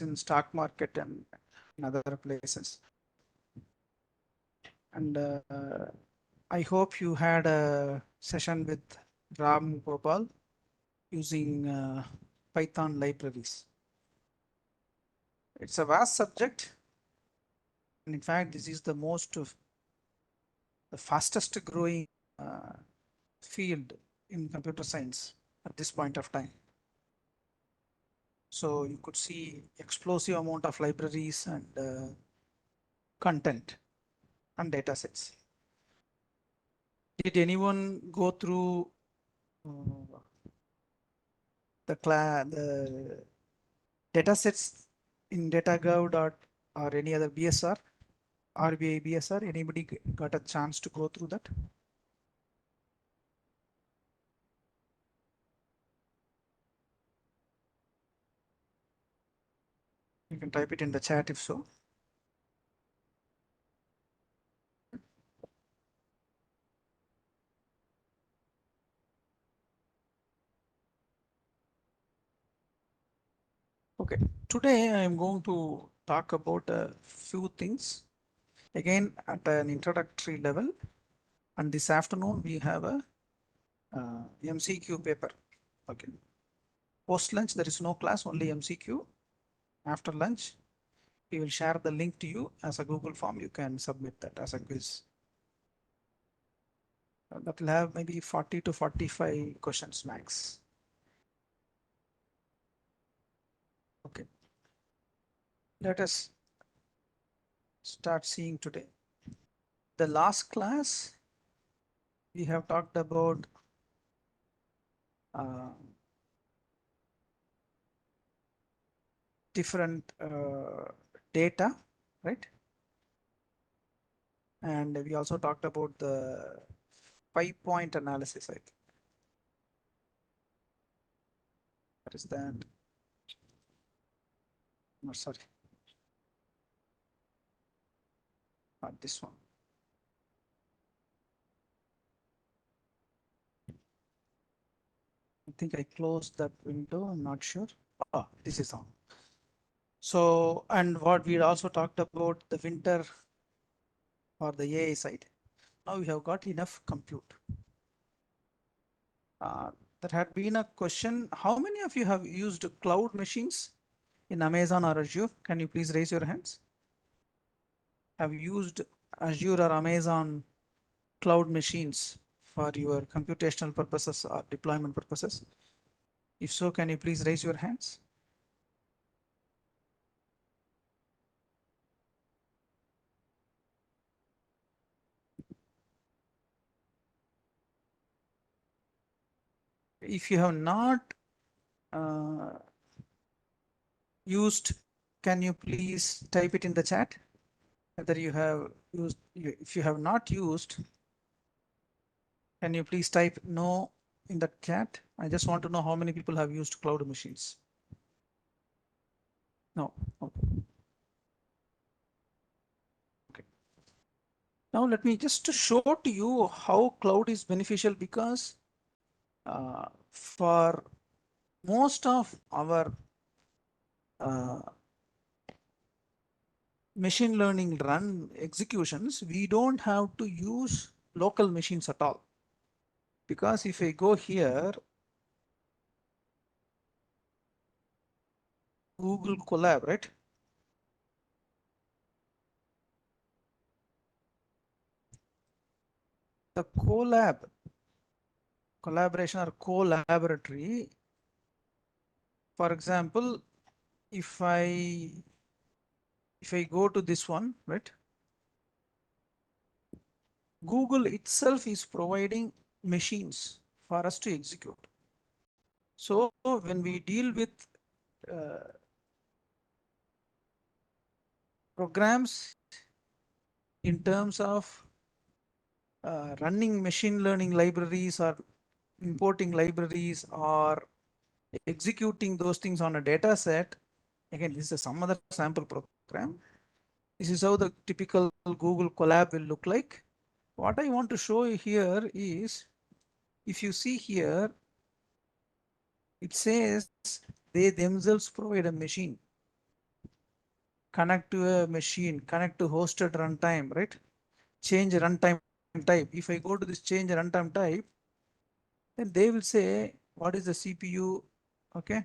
in stock market and in other places. And I hope you had a session with Ram Gopal using Python libraries. It's a vast subject, and in fact, this is the the fastest growing uh, field in computer science at this point of time. So you could see explosive amount of libraries and content and data sets. Did anyone go through uh, the data sets in datagov dot or any other BSR, RBI BSR? Anybody got a chance to go through that? You can type it in the chat if so. Okay, today I am going to talk about a few things again at an introductory level, and this afternoon we have a MCQ paper. Okay, post lunch there is no class, only MCQ. After lunch we will share the link to you as a Google form. You can submit that as a quiz. That will have maybe 40 to 45 questions max. Okay, let us start seeing today. The last class we have talked about different data, right? And we also talked about the 5-point analysis. I think. What is that? No, sorry, not this one. I think I closed that window. I'm not sure. Oh, this is on. So, and what we also talked about the winter or the AI side. Now we have got enough compute. There had been a question. How many of you have used cloud machines in Amazon or Azure? Can you please raise your hands? Have used Azure or Amazon cloud machines for your computational purposes or deployment purposes? If so, can you please raise your hands? If you have not used, can you please type it in the chat? Whether you have used, if you have not used, can you please type no in the chat? I just want to know how many people have used cloud machines. No. Okay. Now let me just show to you how cloud is beneficial, because for most of our machine learning run executions, we don't have to use local machines at all. Because if I go here, Google Colab, right? The collaboration or co-laboratory, for example, if I go to this one, right? Google itself is providing machines for us to execute. So when we deal with programs in terms of running machine learning libraries or importing libraries or executing those things on a data set, again, this is some other sample program. This is how the typical Google Colab will look like. What I want to show you here is, if you see here, it says they themselves provide a machine. connect to a machine, connect to hosted runtime, right? Change runtime type. If I go to this change runtime type, then they will say, what is the CPU? Okay.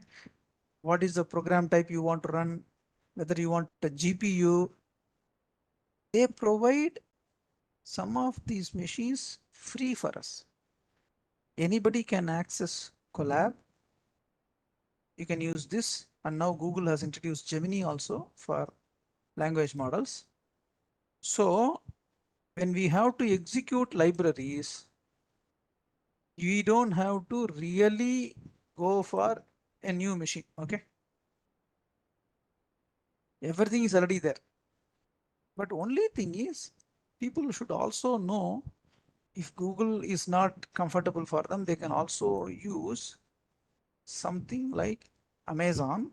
What is the program type you want to run? Whether you want a GPU. They provide some of these machines free for us. Anybody can access Collab. You can use this. And now Google has introduced Gemini also for language models. So when we have to execute libraries, we don't have to really go for a new machine. Okay. Everything is already there. But only thing is, people should also know if Google is not comfortable for them, they can also use something like Amazon.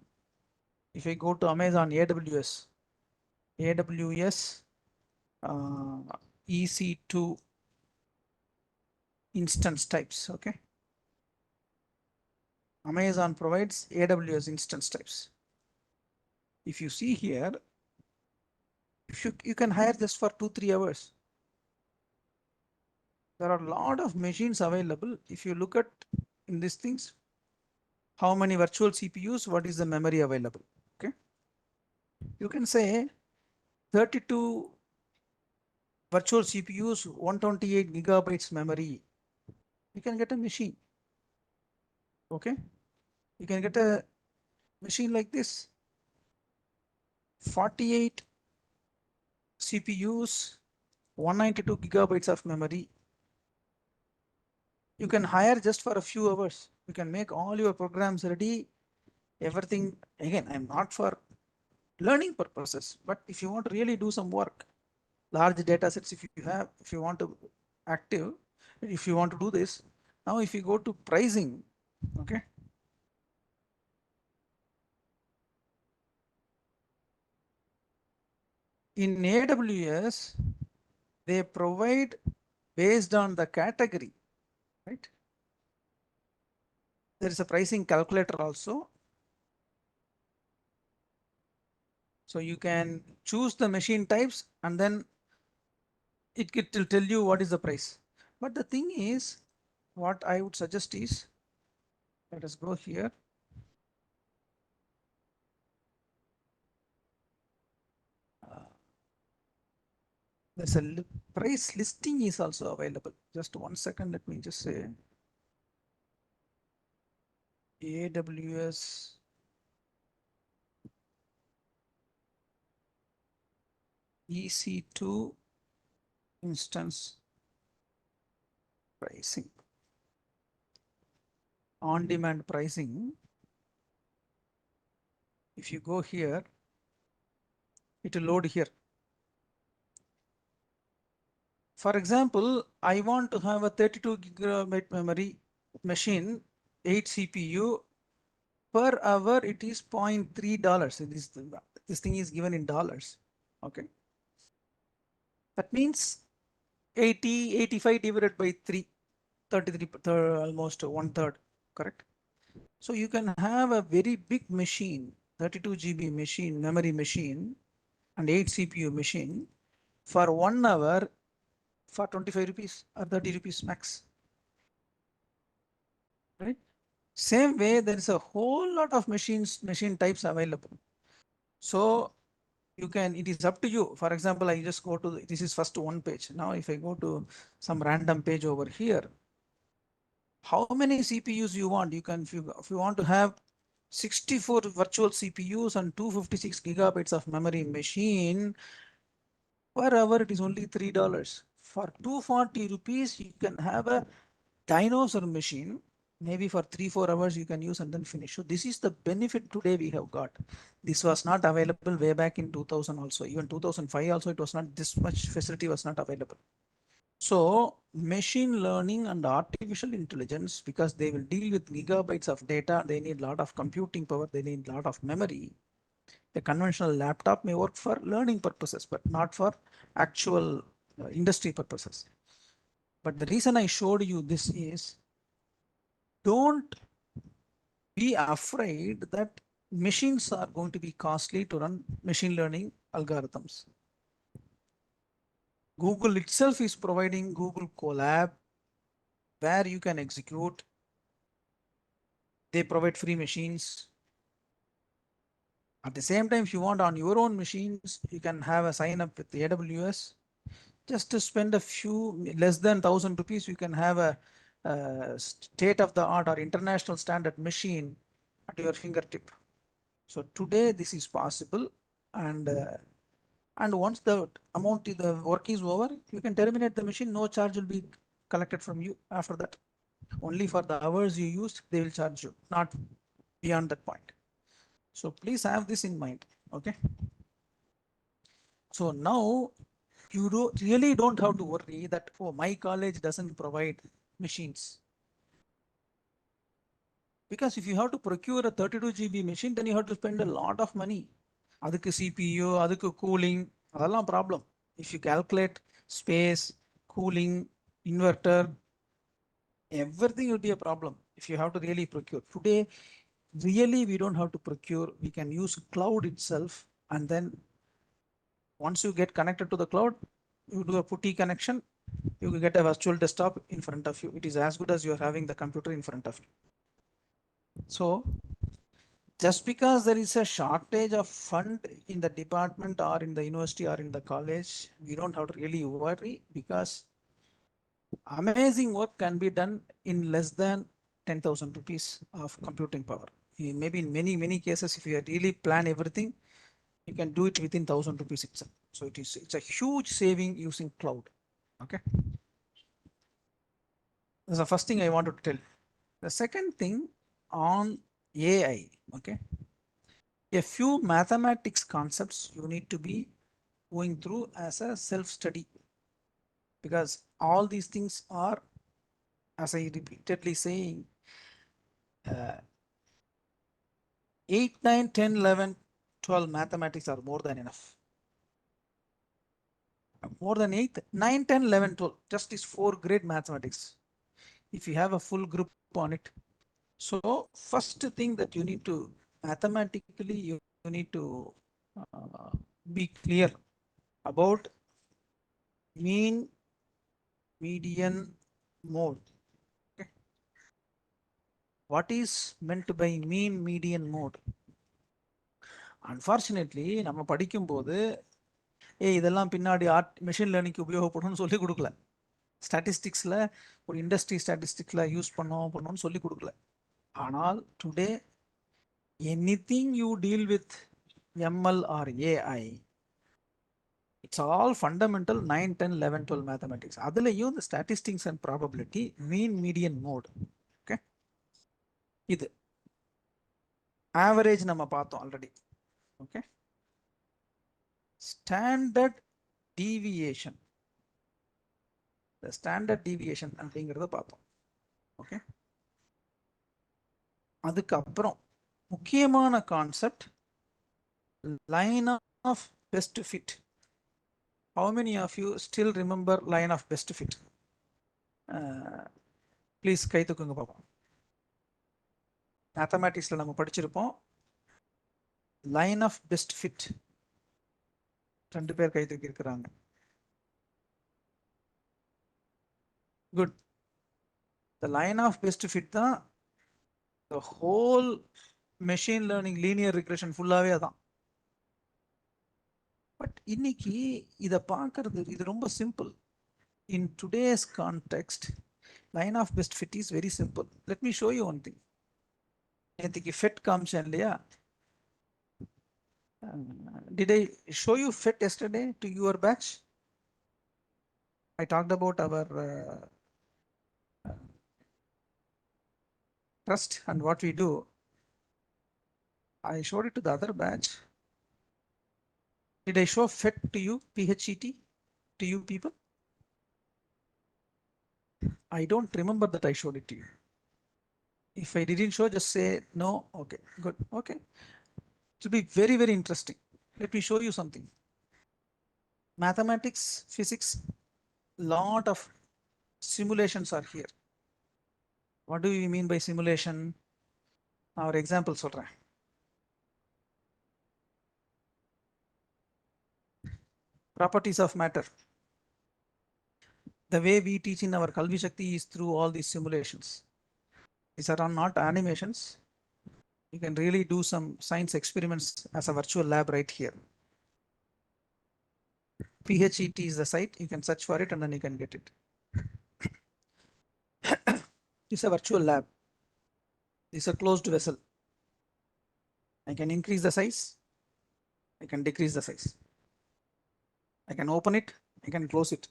If I go to Amazon AWS uh, EC2 instance types. Okay. Amazon provides AWS instance types. If you see here, if you can hire this for 2-3 hours. There are a lot of machines available. If you look at in these things, how many virtual CPUs, what is the memory available? Okay. You can say 32 virtual CPUs, 128 gigabytes memory. You can get a machine. Okay. You can get a machine like this. 48 CPUs, 192 gigabytes of memory. You can hire just for a few hours. You can make all your programs ready. Everything. Again, I'm not for learning purposes, but if you want to really do some work, large data sets, if you want to active, if you want to do this, now if you go to pricing, okay, in AWS, they provide based on the category, right? There is a pricing calculator also. So you can choose the machine types and then it will tell you what is the price. But the thing is, what I would suggest is, let us go here. There's a price listing is also available. Just 1 second, let me just say AWS EC2 instance pricing, on-demand pricing. If you go here, it will load here. For example, I want to have a 32 gigabyte memory machine, 8 CPU per hour. It is $0.3. This thing is given in dollars. Okay. That means 80, 85 divided by 3, 33, almost 1/3, correct? So you can have a very big machine, 32 GB machine, memory machine, and 8 CPU machine for 1 hour for 25 rupees or 30 rupees max, right? Same way, there is a whole lot of machine types available. So you can, it is up to you. For example, I just go to, this is first one page. Now, if I go to some random page over here, how many CPUs you want? You can, if you want to have 64 virtual CPUs and 256 gigabytes of memory machine, per hour it is only $3. For 240 rupees, you can have a dinosaur machine. Maybe for 3-4 hours you can use and then finish. So this is the benefit today we have got. This was not available way back in 2000 also. Even 2005 also, it was not, this much facility was not available. So machine learning and artificial intelligence, because they will deal with gigabytes of data, they need a lot of computing power, they need a lot of memory. A conventional laptop may work for learning purposes, but not for actual industry purposes. But the reason I showed you this is, don't be afraid that machines are going to be costly to run machine learning algorithms. Google itself is providing Google Colab where you can execute. They provide free machines. At the same time, if you want on your own machines, you can have a sign up with the AWS. Just to spend a few less than 1,000 rupees, you can have a state of the art or international standard machine at your fingertip. So today this is possible, and once the amount the work is over, you can terminate the machine. No charge will be collected from you after that. Only for the hours you used, they will charge you, not beyond that point. So please have this in mind. Okay. So now you really don't have to worry that, oh, my college doesn't provide machines. Because if you have to procure a 32 GB machine, then you have to spend a lot of money. அதுக்கு CPU, அதுக்கு cooling, அதெல்லாம் problem. If you calculate space, cooling, inverter, everything will be a problem if you have to really procure. Today, really, we don't have to procure. We can use cloud itself, and then once you get connected to the cloud, you do a putty connection, you will get a virtual desktop in front of you. It is as good as you are having the computer in front of you. So just because there is a shortage of fund in the department or in the university or in the college, we don't have to really worry, because amazing work can be done in less than 10,000 rupees of computing power. Maybe in many cases, if you really plan everything, you can do it within 1,000 rupees itself. So it's a huge saving using cloud. Okay. That's the first thing I wanted to tell. The second thing on AI, okay, a few mathematics concepts you need to be going through as a self-study, because all these things are, as I repeatedly saying, 8, 9, 10, 11, 12 mathematics are more than enough. More than 8, 9, 10, 11, 12, just is 4 grade mathematics. If you have a full group on it. So first thing that you need to, mathematically, you need to be clear about mean, median, mode. Okay. What is meant by mean, median, mode? Unfortunately, நம்ம படிக்கும்போது இதெல்லாம் பின்னாடி machine லேர்னிங்க்கு உபயோகப்படும்னு சொல்லி கொடுக்கல. ஸ்டாட்டிஸ்டிக்ஸில் ஒரு industry ஸ்டாட்டிஸ்டிக்ஸில் use பண்ணணும்னு சொல்லி கொடுக்கல. ஆனால் today anything you deal with ML or AI, it's all fundamental 9, 10, 11, 12 mathematics. அதுலயும் the statistics and probability, mean, median, mode. Okay. இது average நம்ம பார்த்தோம் already. Okay. Standard deviation. The standard deviation அப்படிங்கிறத பார்த்தோம். ஓகே. அதுக்கப்புறம் முக்கியமான concept line of best fit. How many of you still remember line of best fit? Please கை தூக்குங்க பார்ப்போம். மேத்தமேட்டிக்ஸ்ல நம்ம படிச்சிருப்போம் லைன் ஆஃப் பெஸ்ட் ஃபிட். 2 பேர் கை தூக்கி இருக்கிறாங்க. Good. The line of best fit தான் the whole machine learning linear regression ஃபுல்லாவே அதான். பட் இன்னைக்கு இதை பார்க்கறது இது ரொம்ப simple. In today's context, line of best fit is very simple. Let me show you one thing. நேற்றுக்கு FET காமிச்சேன் இல்லையா? Did I show you FET yesterday to your batch? I talked about our trust and what we do. I showed it to the other batch. Did I show FET to you, PHET, to you people? I don't remember that I showed it to you. If I didn't show, just say no. Okay, good. Okay. It will be very, very interesting. Let me show you something. Mathematics, physics, lot of simulations are here. What do you mean by simulation? Our example சொல்றேன். properties of matter. The way we teach in our Kalvi Shakti is through all these simulations. These are not animations. You can really do some science experiments as a virtual lab right here. PHET is the site. You can search for it and then you can get it. It's a virtual lab. It's a closed vessel. I can increase the size. I can decrease the size. I can open it. I can close it.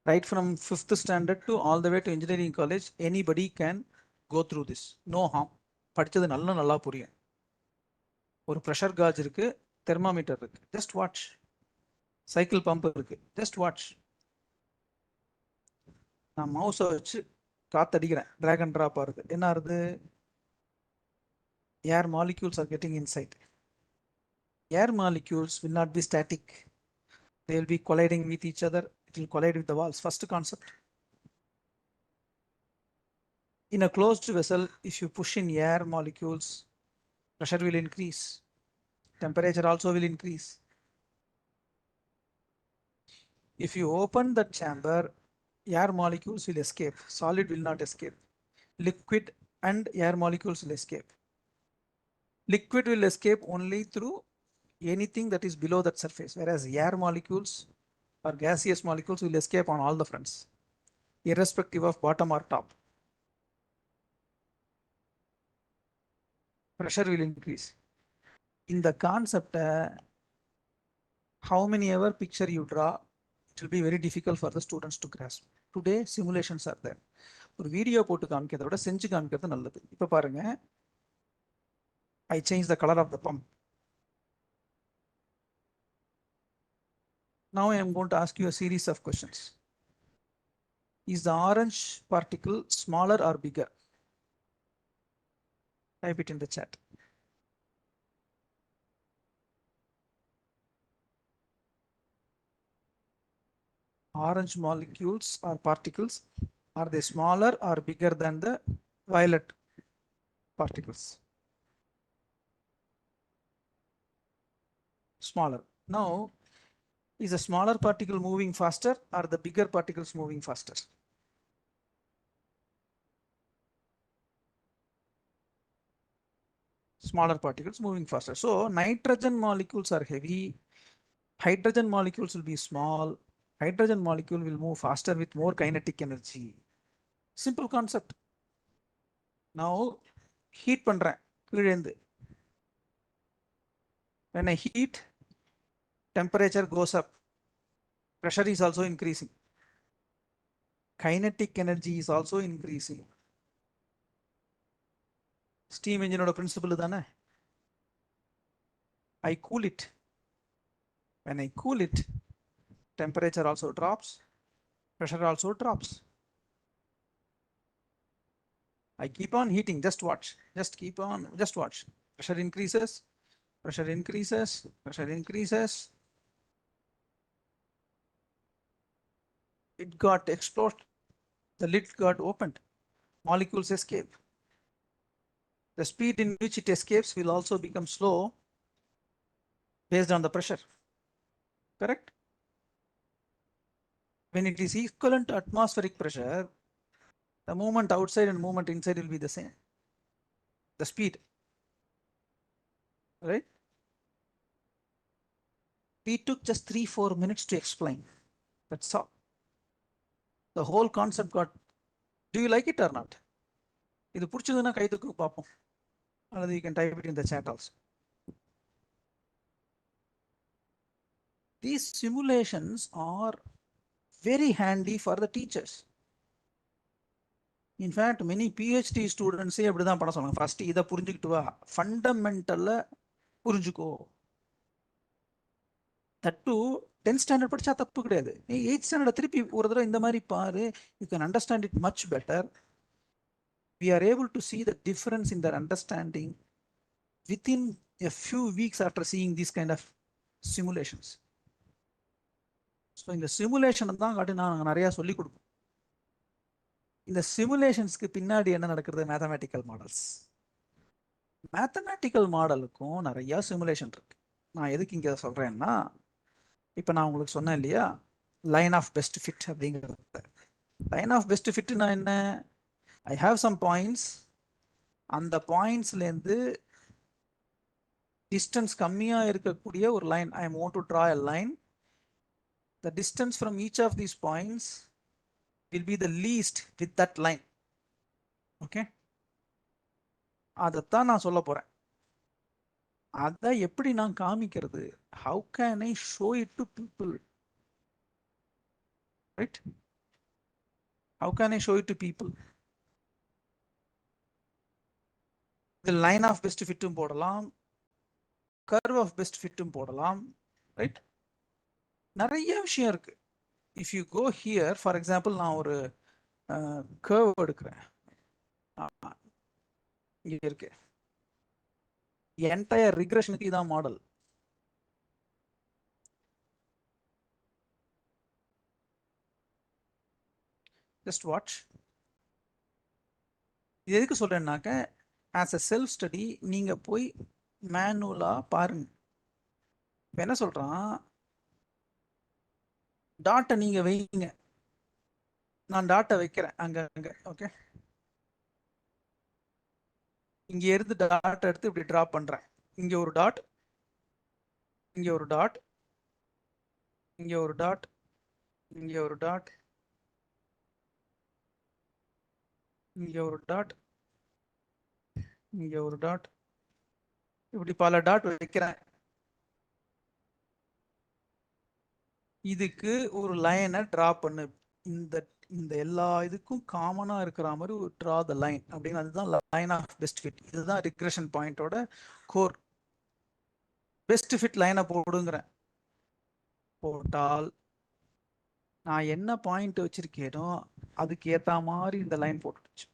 Right from 5th standard to all the way to engineering college, anybody can go through this. No harm. படிச்சது நல்லா புரியும். ஒரு pressure gauge இருக்கு, thermometer இருக்கு. Just watch. Cycle pump இருக்கு. Just watch. நான் மவுஸை வச்சு காத்தடிக்கிறேன். drag and drop ஆகுது. என்ன ஆகுது? Air molecules are getting inside. Air molecules will not be static. They will be colliding with each other. It will collide with the walls. First concept. In a closed vessel, if you push in air molecules, pressure will increase. Temperature also will increase. If you open the chamber, air molecules will escape. Solid will not escape. Liquid and air molecules will escape. Liquid will escape only through anything that is below that surface, whereas air molecules or gaseous molecules will escape on all the fronts, irrespective of bottom or top. Pressure will increase. In the concept, how many ever picture you draw, it will be very difficult for the students to grasp. Today, simulations are there. ஒரு video போட்டு காமிக்கிறத விட செஞ்சு காமிக்கிறது நல்லது. இப்போ பாருங்க, I change the color of the pump. Now I am going to ask you a series of questions. Is the orange particle smaller or bigger? Type it in the chat. Orange molecules or particles, are they smaller or bigger than the violet particles? Smaller. Now, is a smaller particle moving faster or the bigger particles moving faster? Smaller particles moving faster. So nitrogen molecules are heavy. Hydrogen molecules will be small. Hydrogen molecule will move faster with more kinetic energy. Simple concept. Now heat பண்றேன் கீழேந்து. When I heat, temperature goes up. Pressure is also increasing. Kinetic energy is also increasing. Steam engine oda principle தானே. I cool it. When I cool it, temperature also drops, pressure also drops. I keep on heating, just watch, just keep on, just watch. Pressure increases, pressure increases, pressure increases. It got exploded, the lid got opened, molecules escape. The speed in which it escapes will also become slow based on the pressure, correct? When it is equivalent to atmospheric pressure, the movement outside and movement inside will be the same. The speed, right? We took just 3-4 minutes to explain. That's all. The whole concept got. Do you like it or not? இது புரிச்சதுன்னா கை தூக்கு பார்ப்போம். அல்லது you can type it in the chat also. These simulations are very handy for the teachers. In fact, many PhD students அப்படிதான் பண்ண சொல்லுவாங்க. First இதை புரிஞ்சுக்கிட்டு வா, ஃபண்டமெண்டல்ல புரிஞ்சுக்கோ. That too 10th standard படிச்சா தப்பு கிடையாது. நீ 8th standard திருப்பி ஒரு தடவை இந்த மாதிரி பாரு, you can understand it much better. We are able to see the difference in their understanding within a few weeks after seeing these kind of simulations. So இந்த simulation தான் காட்டி நான் நிறைய சொல்லி கொடுப்போம். இந்த simulationsக்கு பின்னாடி என்ன நடக்கிறது? Mathematical models. மேத்தமேட்டிக்கல் மாடலுக்கும் நிறைய சிமுலேஷன் இருக்கு. நான் எதுக்கு இங்க சொல்றேன்னா, இப்போ நான் உங்களுக்கு சொன்னேன் இல்லையா, லைன் ஆஃப் பெஸ்ட் ஃபிட் அப்படிங்கிறது. லைன் ஆஃப் பெஸ்ட் ஃபிட்னா என்ன? ஐ ஹாவ் சம் பாயிண்ட்ஸ், அந்த பாயிண்ட்ஸ்லேருந்து டிஸ்டன்ஸ் கம்மியாக இருக்கக்கூடிய ஒரு line. I want to draw a line. The distance from each of these points will be the least with that line. Okay, அதைத்தான் நான் சொல்ல போறேன். அதை எப்படி நான் காமிக்கிறது? How can I show it to people? Right, how can I show it to people? இது line of best ஃபிட்டும் போடலாம், கர்வ் ஆஃப் பெஸ்ட் ஃபிட்டும் போடலாம். ரைட், நிறைய விஷயம் இருக்கு. If you go here, for example நான் ஒரு கர்வ் எடுக்கிறேன். இங்க இருக்கு, என்டையர் ரிக்ரெஷனுக்கு இதான் மாடல். Just watch. இது எதுக்கு சொல்றேன்னாக்க, ஆஸ் அ செல்ஃப் ஸ்டடி நீங்க போய் மேனுவலா பாருங்க. என்ன சொல்றான், டாட்டை நீங்க வைங்க. நான் டாட்டை வைக்கிறேன் அங்க அங்க. ஓகே, இங்க இருந்து டாட் எடுத்து இப்படி டிராப் பண்றேன். இங்க ஒரு டாட், இங்க ஒரு டாட், இங்க ஒரு டாட், இங்க ஒரு டாட், இங்க ஒரு டாட், இங்க ஒரு டாட், இப்படி பல டாட் வைக்கிறேன். இதுக்கு ஒரு லைனை டிரா பண்ணு. இந்த இந்த எல்லா இதுக்கும் காமனா இருக்கிற மாதிரி ஒரு ட்ரா த லைன் அப்படின்னு. அதுதான் லைன் ஆஃப் பெஸ்ட் ஃபிட். இதுதான் ரிக்ரெஷன் பாயிண்டோட கோர். பெஸ்ட் ஃபிட் லைனை போடுங்கிறேன். போட்டால் நான் என்ன பாயிண்ட் வச்சிருக்கேனோ அதுக்கு ஏத்த மாதிரி இந்த லைன் போட்டுடுச்சு.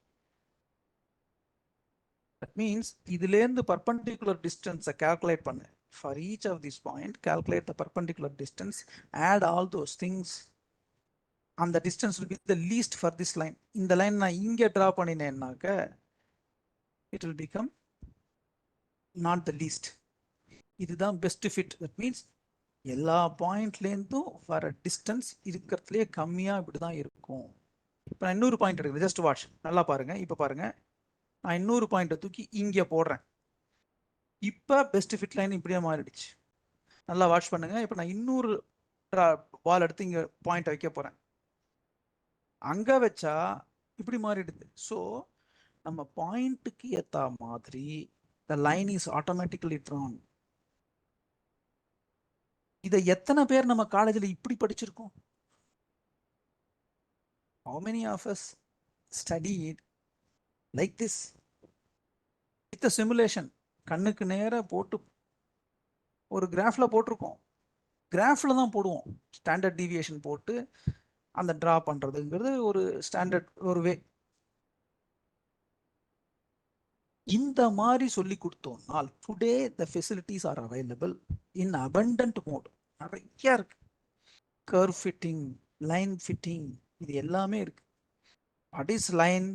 தட் மீன்ஸ் இதுலேருந்து பர்பண்டிகுலர் டிஸ்டன்ஸை கால்குலேட் பண்ணு. For each of this point calculate the perpendicular distance, add all those things. அந்த distance will be the least for this line. இந்த லைன் நான் இங்க டிரா பண்ணினேன்னாக்க it will become not the least. இதுதான் best fit. That means எல்லா பாயிண்ட்லேருந்தும் வர distance இருக்கிறதுலே கம்மியா இப்படிதான் இருக்கும். இப்போ நான் இன்னொரு பாயிண்ட் எடுக்கிறேன். ஜஸ்ட் வாட்ச், நல்லா பாருங்க. இப்போ பாருங்க, நான் இன்னொரு பாயிண்ட்டை தூக்கி இங்க போடுறேன். இப்போ பெஸ்ட் ஃபிட் லைன் இப்படியே மாறிடுச்சு. நல்லா வாட்ச் பண்ணுங்க. இப்போ நான் இன்னொரு பால் எடுத்து இங்க பாயிண்ட் வைக்க போறேன். அங்க வச்சா இப்படி மாறிடுது. ஸோ நம்ம பாயிண்ட்டுக்கு ஏத்த மாதிரி the line is automatically drawn. இதை எத்தனை பேர் நம்ம காலேஜில் இப்படி படிச்சிருக்கோம்? How many of us studied like this with a simulation? கண்ணுக்கு நேர போட்டு ஒரு கிராஃப்ல போட்டிருக்கோம். கிராஃப்ல தான் போடுவோம். ஸ்டாண்டர்ட் டீவியேஷன் போட்டு அந்த டிரா பண்றதுங்கிறது ஒரு ஸ்டாண்டர்ட் ஒரு வே. இந்த மாதிரி சொல்லி கொடுத்தோம்னால் today the facilities are available in abundant mode. நிறைய இருக்கு. கர்வ் ஃபிட்டிங், லைன் ஃபிட்டிங், இது எல்லாமே இருக்கு. What is line?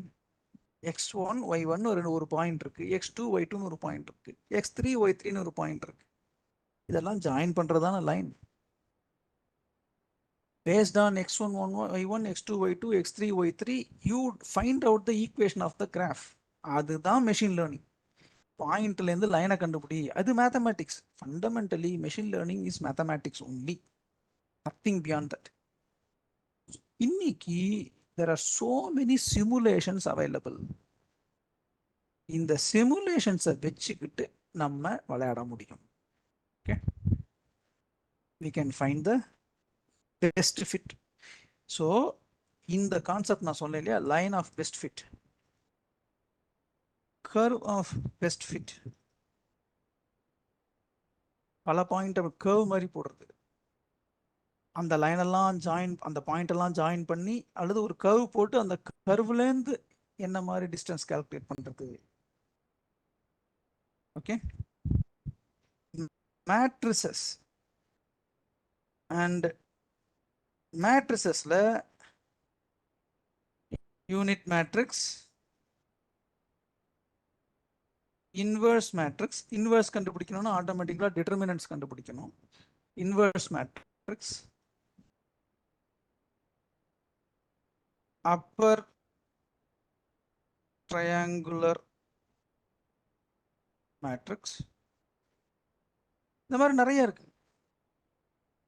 x1 y1 ஒரு பாயிண்ட் இருக்கு, x2 y2 ஒரு பாயிண்ட் இருக்கு, x3 y3 ஒரு பாயிண்ட் இருக்கு. இதெல்லாம் ஜாயின் பண்றதான line. based on x1 y1 x2 y2 x3 y3 you find out the equation of the graph. அதுதான் மெஷின் லேர்னிங். பாயிண்ட்ல இருந்து லைனை கண்டுபிடி, அது mathematics. Fundamentally machine learning is mathematics only, nothing beyond that. இன்னைக்கு there are so many simulations available. இந்த சிமுலேஷன்ஸை வச்சுக்கிட்டு நம்ம விளையாட முடியும். Okay, we can find the best fit. So இந்த கான்செப்ட் நான் சொன்னேன் இல்லையா, line of best fit, curve of best fit. பல பாயிண்ட் கர்வ் மாதிரி போடுறது, அந்த லைன் எல்லாம் ஜாயின், அந்த பாயிண்ட் எல்லாம் ஜாயின் பண்ணி, அல்லது ஒரு கர்வ் போட்டு அந்த கர்வ்லேருந்து என்ன மாதிரி டிஸ்டன்ஸ் கால்குலேட் பண்றது. ஓகே, மேட்ரிசஸ் அண்ட் மேட்ரிசஸ்ல unit matrix, inverse matrix. Inverse கண்டுபிடிக்கணும்னா ஆட்டோமேட்டிக்கலா டிட்டர்மினன்ட்ஸ் கண்டுபிடிக்கணும். Inverse matrix matrix, upper triangular matrix. இந்த மாதிரி நிறைய இருக்கு.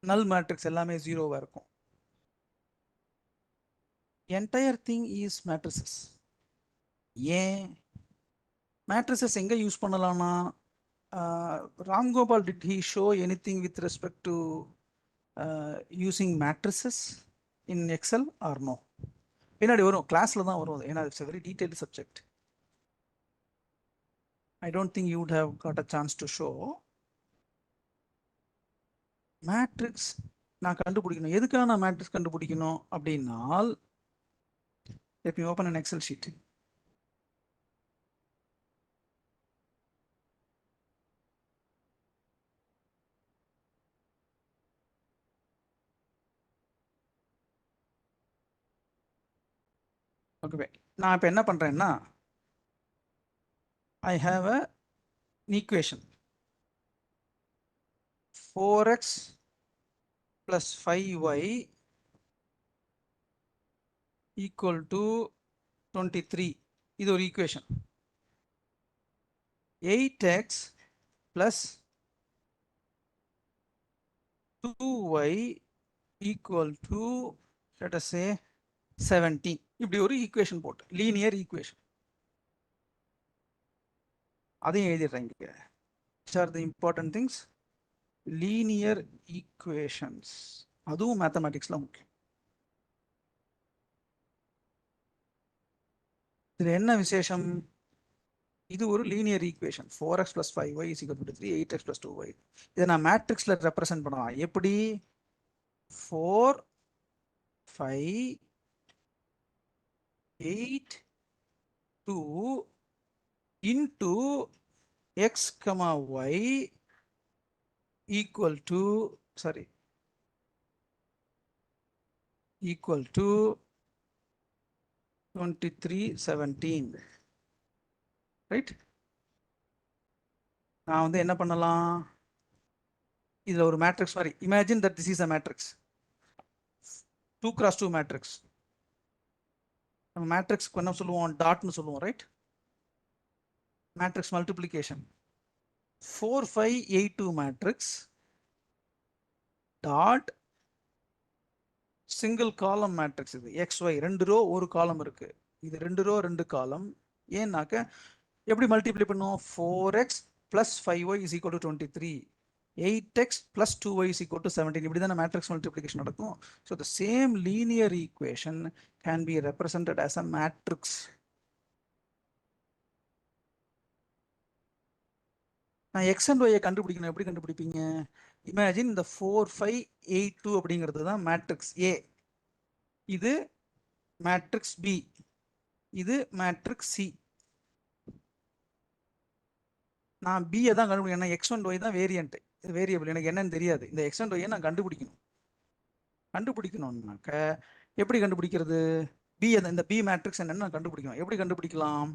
null matrix எல்லாமே ஜீரோவா இருக்கும். entire thing is matrices. ஏன் matrices எங்க யூஸ் பண்ணலாம்னா, Ram Gopal, did he show anything with respect to using matrices in Excel or no? பின்னாடி வரும், கிளாஸ்ல தான் வரும். ஏன்னா it's a very detailed subject. I don't think you would have got a chance to show. Matrix நான் கண்டுபிடிக்கணும். எதுக்காக நான் மேட்ரிக்ஸ் கண்டுபிடிக்கணும் அப்படின்னால், let me open an Excel sheet. Okay, நான் இப்போ என்ன பண்றேன்னா, I have an equation 4x plus 5y equal to 23. இது ஒரு equation. 8x plus 2y equal to, let us say, 17. இப்படி ஒரு ஈக்குவேஷன் போட்டு, லீனியர் ஈக்குவேஷன். அதையும் எழுதிடுறேன் இங்க. Which are the important things? Linear equations, அதுவும் மேத்தமேட்டிக்ஸ்ல முக்கியம். இதுல என்ன விசேஷம்? இது ஒரு linear equation. 4x plus 5y is equal to 3, 8x plus 2y. இதை நான் மேட்ரிக்ஸ்ல ரெப்ரசென்ட் பண்ணலாம். எப்படி? 4, 5, 8, 2 into x comma y equal to, sorry, equal to 23, 17. Right? நான் வந்து என்ன பண்ணலாம், இதுல ஒரு மேட்ரிக்ஸ் மாதிரி, imagine that this is a matrix, 2 cross 2 matrix. நம்ம மேட்ரிக்ஸ்க்கு என்ன சொல்லுவோம்? டாட்னு சொல்லுவோம், right? Matrix multiplication 4, 5, 8, 2 matrix dot single காலம் மேட்ரிக்ஸ். இது XY 2 ரோ 1 காலம் இருக்கு. இது 2 ரோ 2 காலம். ஏன்னாக்க எப்படி மல்டிப்ளை பண்ணுவோம்? 4x plus 5y is equal to 23, 8x plus 2y is equal to 17. இப்படி தான் மேட்ரிக்ஸ் மல்டிப்ளிகேஷன் நடக்கும். So the same linear equation can be represented as a matrix. நான் x and y கண்டுபிடிக்கணும். எப்படி கண்டுபிடிப்பீங்க? இமேஜின் இந்த 4, 5, 8, 2 அப்படிங்கிறது தான் மேட்ரிக்ஸ் A. இது மேட்ரிக்ஸ் B. இது மேட்ரிக்ஸ் C. நான் B தான் கண்டுபிடிக்கணும். ஏன்னா x and y தான் வேரியன்ட், வேரியபிள். எனக்கு என்னன்னு தெரியாது. இந்த x and y நான் கண்டுபிடிக்கணும். கண்டுபிடிக்கணும்னாக்க எப்படி கண்டுபிடிக்கிறது? B, இந்த B மேட்ரிக்ஸ் என்னன்னு நான் கண்டுபிடிக்கணும். எப்படி கண்டுபிடிக்கலாம்?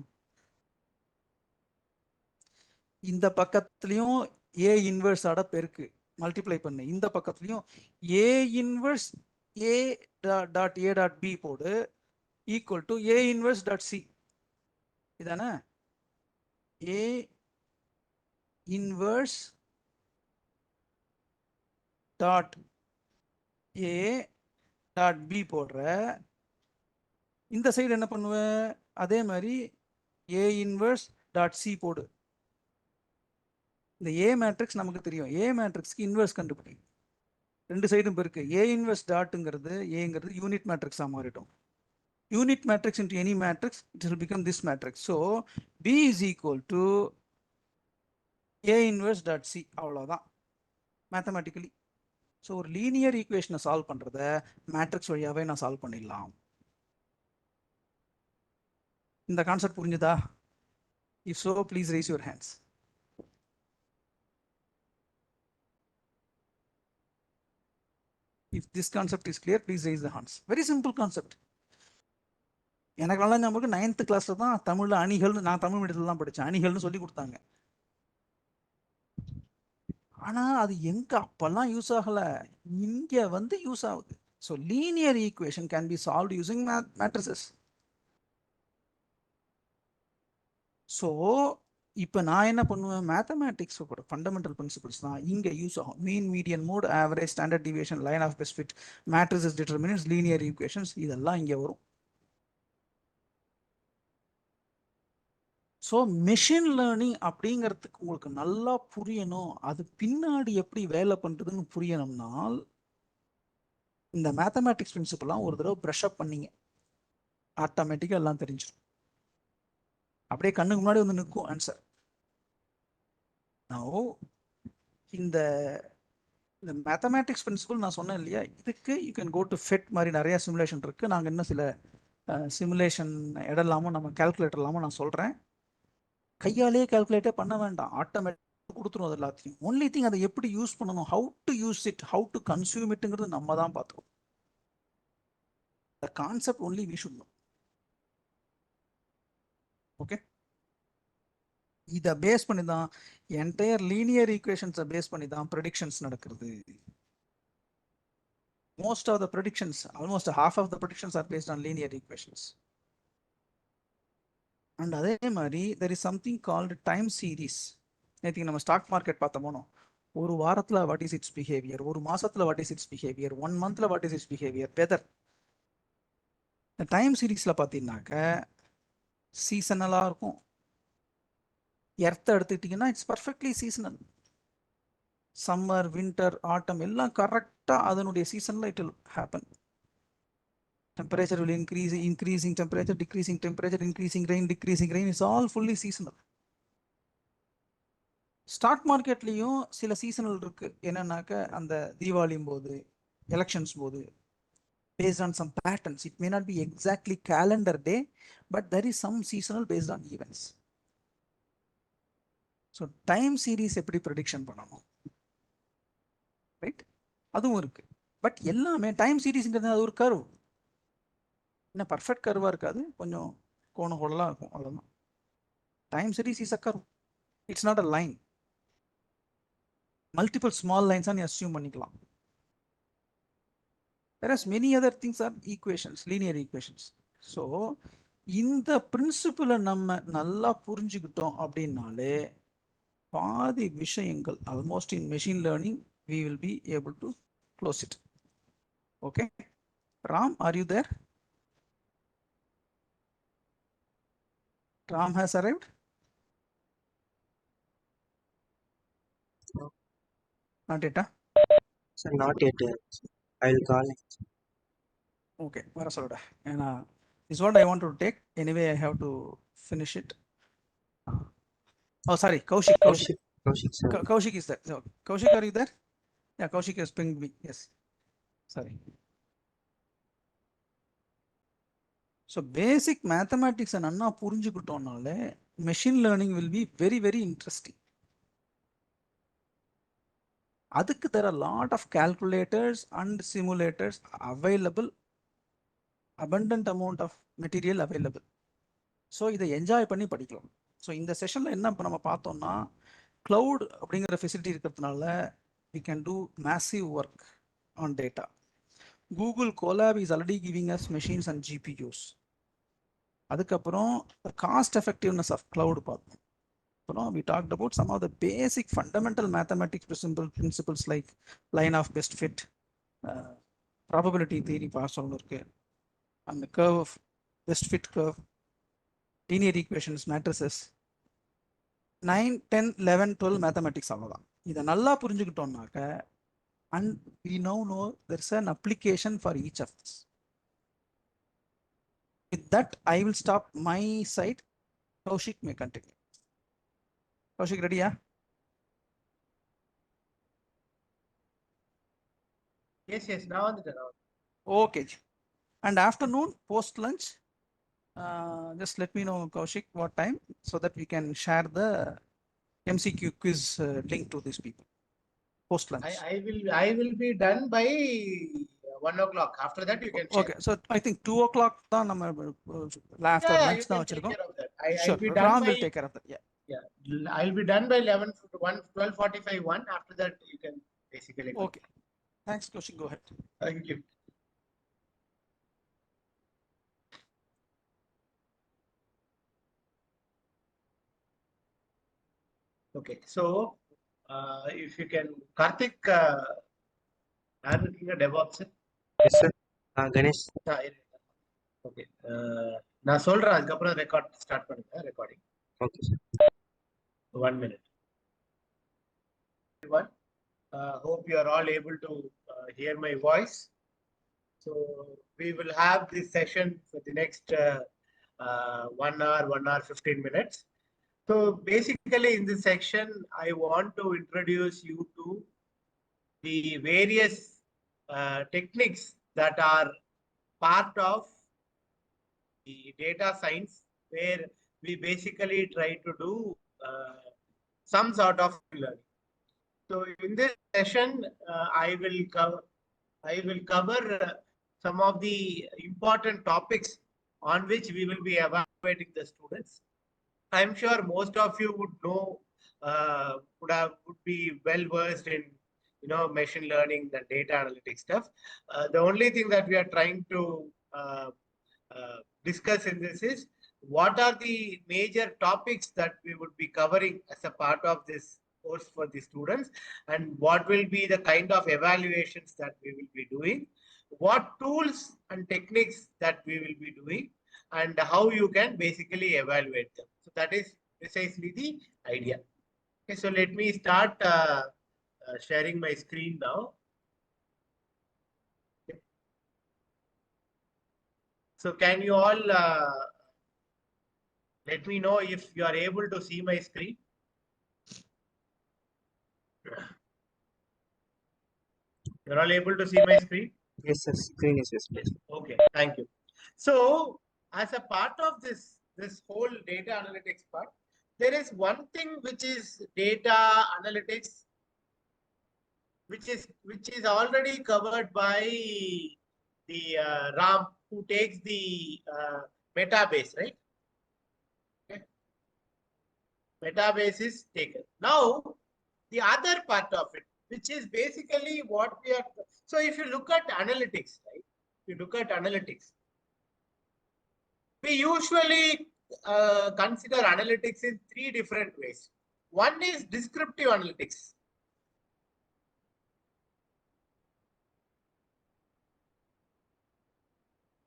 இந்த பக்கத்துலயும் A இன்வெர்ஸ் ஆட பெருக்கு மல்டிப்ளை பண்ணு. இந்த பக்கத்துலயும் A inverse A dot A dot B போடு equal to A inverse dot C. இதானே? A inverse dot A dot B போடுற. இந்த சைடு என்ன பண்ணுவ? அதே மாதிரி A இன்வெர்ஸ் டாட் C போடு. இந்த A மேட்ரிக்ஸ் நமக்கு தெரியும். A மேட்ரிக்ஸ்க்கு இன்வெர்ஸ் கண்டுபிடி. ரெண்டு சைடும் இருக்கு. A இன்வெர்ஸ் டாட்ங்கிறது Aங்கிறது யூனிட் மேட்ரிக்ஸா மாறிடும். Unit matrix into any matrix, it will become this matrix. So B is equal to A inverse dot C. அவ்வளவுதான் மேத்தமேட்டிக்கலி. ஸோ ஒரு லீனியர் ஈக்குவேஷனை சால்வ் பண்றத மேட்ரிக்ஸ் வழியாவே நான் சால்வ் பண்ணிடலாம். இந்த கான்செப்ட் புரிஞ்சுதா? If so, please raise your hands. If this concept is clear, please raise the hands. Very simple concept. எனக்கு நல்லா ஞாபகம், 9th கிளாஸ்ல தான் தமிழ்ல அணிகள், நான் தமிழ் மீடியத்துல தான் படித்தேன், அணிகள்னு சொல்லி கொடுத்தாங்க. ஆனா அது எங்க அப்பெல்லாம் யூஸ் ஆகல, இங்க வந்து யூஸ் ஆகுது. So linear equation can be solve using matrices. So இப்போ நான் என்ன பண்ணுவேன், மேத்தமேட்டிக்ஸோட ஃபண்டமெண்டல் பிரின்சிபல்ஸ் தான் இங்கே யூஸ் ஆகும். Mean, median, mode, average, standard deviation, line of best fit, matrices, determinants, linear equations, இதெல்லாம் இங்கே வரும். ஸோ மெஷின் லேர்னிங் அப்படிங்கிறதுக்கு உங்களுக்கு நல்லா புரியணும், அது பின்னாடி எப்படி வேலை பண்ணுறதுன்னு புரியணும்னால் இந்த மேத்தமேட்டிக்ஸ் பிரின்சிபல்லாம் ஒரு தடவை ப்ரஷ் அப் பண்ணீங்க, ஆட்டோமேட்டிக்காக எல்லாம் தெரிஞ்சிடும். அப்படியே கண்ணுக்கு முன்னாடி வந்து நிற்கும் ஆன்சர். இந்த இந்த மேத்தமேட்டிக்ஸ் பிரின்சிபல் நான் சொன்னேன் இல்லையா, இதுக்கு you can go to fed மாதிரி நிறைய சிமுலேஷன் இருக்குது. நாங்கள் இன்னும் சில சிமுலேஷன் இடம் இல்லாமல் நம்ம கேல்குலேட்டர் இல்லாமல் நான் சொல்கிறேன். கையாலே கால்குலேட்டே பண்ண வேண்டாம், ஆட்டோமேட்டிக் கொடுத்துரும் அது எல்லாத்தையும். ஒன்லி திங் அதை எப்படி யூஸ் பண்ணணும், how to use it, how to consume இட்டுங்கிறது நம்ம தான் பார்த்துக்கணும். The concept only we should know. Okay, இதை பேஸ் பண்ணி தான் என்டையர் லீனியர் ஈக்குவேஷன்ஸை பேஸ் பண்ணி தான் ப்ரெடிக்ஷன்ஸ் நடக்கிறது. Most of the predictions, almost half of the predictions are based on linear equations. And அதே மாதிரி there is something called time series. நேற்று நம்ம ஸ்டாக் மார்க்கெட் பார்த்தோமோ, ஒரு வாரத்தில் வாட் இஸ் இட்ஸ் பிஹேவியர், ஒரு மாசத்துல வாட் இஸ் இட்ஸ் பிஹேவியர், 1 monthல what is its behaviour, weather. இந்த டைம் சீரீஸ்ல பார்த்தீங்கன்னாக்க சீசனலாக இருக்கும். எர்த்தை எடுத்துக்கிட்டிங்கன்னா it's perfectly seasonal. Summer, winter, autumn எல்லாம் கரெக்டாக அதனுடைய சீசனில் it will happen. Temperature will increase, increasing temperature, decreasing temperature, increasing rain, decreasing rain. It's all fully seasonal. Stock மார்க்கெட்லேயும் சில சீசனல் இருக்கு. என்னன்னாக்க அந்த தீபாவளியும் போது, எலெக்ஷன்ஸ் போது, based on some patterns. It may not be exactly calendar day, but there is some seasonal based on events. So time series எப்படி prediction பண்ணணும், right, அதுவும் இருக்கு. பட் எல்லாமே டைம் சீரீஸ்ங்கிறது அது ஒரு கர்வ், என்ன பர்ஃபெக்ட் கர்வாக இருக்காது, கொஞ்சம் கோண கோடலாக இருக்கும், அவ்வளோதான். Time series is a curve, it's not a line. Multiple small lines நீ அஸ்யூம் பண்ணிக்கலாம். whereas many other things are equations, linear equations. So இந்த பிரின்சிபலை நம்ம நல்லா புரிஞ்சுக்கிட்டோம் அப்படின்னாலே பாதி விஷயங்கள் almost in machine learning we will be able to close it. Okay, Ram, are you there? Ram has arrived? Not yet, huh? Sir, not yet. I'll call. Okay, வர சொல்லுடா. ஏன்னா this is what I want to take. Anyway, I have to finish it. Oh, sorry, Kaushik. Kaushik, sir. Kaushik is there. So, Kaushik, are you there? Yeah, Kaushik has pinged me. Yes. Sorry. So, basic mathematics and anna புரிஞ்சுக்கிட்டோம்னாலே machine learning will be very, very interesting. அதுக்கு there are a lot of calculators and simulators available, abundant amount of material available. So இதை enjoy பண்ணி படிக்கலாம். So இந்த செஷனில் என்ன இப்போ நம்ம பார்த்தோம்னா, க்ளவுட் அப்படிங்கிற ஃபெசிலிட்டி இருக்கிறதுனால we can do massive work on data. Google Colab is already giving us machines and GPUs. அதுக்கப்புறம் காஸ்ட் எஃபெக்டிவ்னஸ் ஆஃப் க்ளவுட் பார்த்தோம். அப்புறம் we talked about some of the basic fundamental mathematics principles like line of best fit, probability theory பார்த்து இருக்கு, அந்த curve, best fit curve, linear equations, matrices, 9, 10, 11, 12 mathematics அவ்வளோதான். இதை நல்லா புரிஞ்சுக்கிட்டோம்னாக்க and we now know there's an application for each of this. With that, I will stop my side. Kaushik may continue. Kaushik, ready? Yeah? Yes, now on the Okay. And afternoon, post lunch, just let me know, Kaushik, what time, so that we can share the MCQ quiz link to these people. Post lunch. I will be done by 1 o'clock. After that, you can share. Okay, so I think 2 o'clock தான் நம்ம after lunch தான் வச்சிருக்கோம். I Sure, will be done Ram by, will take care of that. Yeah. I'll be done by 12:45. After that, you can basically. Okay. Thanks, Kaushik. Go ahead. Thank you. Okay, so if you can, Karthik, I'm looking at DevOps. Yes, sir. Ganesh. Okay. நான் சொல்றேன் அதுக்கப்புறம் record start பண்ணுங்க recording. Okay, sir. 1 minute. Everyone, hope you are all able to hear my voice. So we will have this session for the next 1 hour, 1 hour, 15 minutes. So basically in this section, I want to introduce you to the various techniques that are part of the data science, where we basically try to do some sort of learning. So in this session, I will cover some of the important topics on which we will be evaluating the students. I'm sure most of you would know, would be well versed in machine learning and data analytics stuff. The only thing that we are trying to discuss in this is what are the major topics that we would be covering as a part of this course for the students, and what will be the kind of evaluations that we will be doing, what tools and techniques that we will be doing, and how you can basically evaluate them. So that is precisely the idea. Okay, so let me start sharing my screen now. Okay. So can you all let me know if you are able to see my screen? You're all able to see my screen? Yes, sir. Screen is visible. Okay, thank you. So as a part of this whole data analytics part, there is one thing which is data analytics, which is already covered by the Ram, who takes the metabase, right? Okay. Metabase is taken. Now the other part of it, which is basically what we are. So if you look at analytics, right? You look at analytics. We usually consider analytics in 3 different ways. One is descriptive analytics.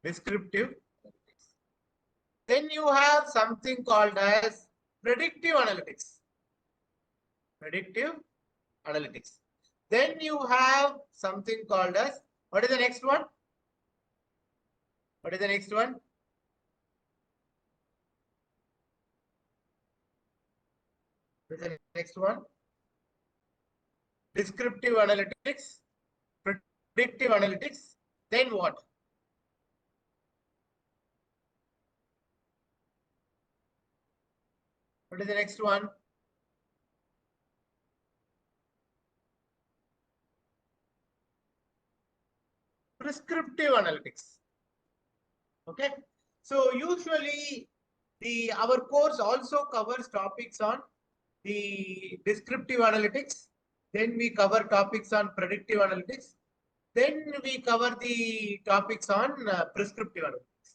Descriptive analytics. Then you have something called as predictive analytics. Predictive analytics. Then you have something called as, what is the next one? What is the next one? What is the next one? Descriptive analytics, predictive analytics. Then what? What is the next one? Prescriptive analytics. Okay. So usually our course also covers topics on the descriptive analytics. Then we cover topics on predictive analytics. Then we cover the topics on prescriptive analytics.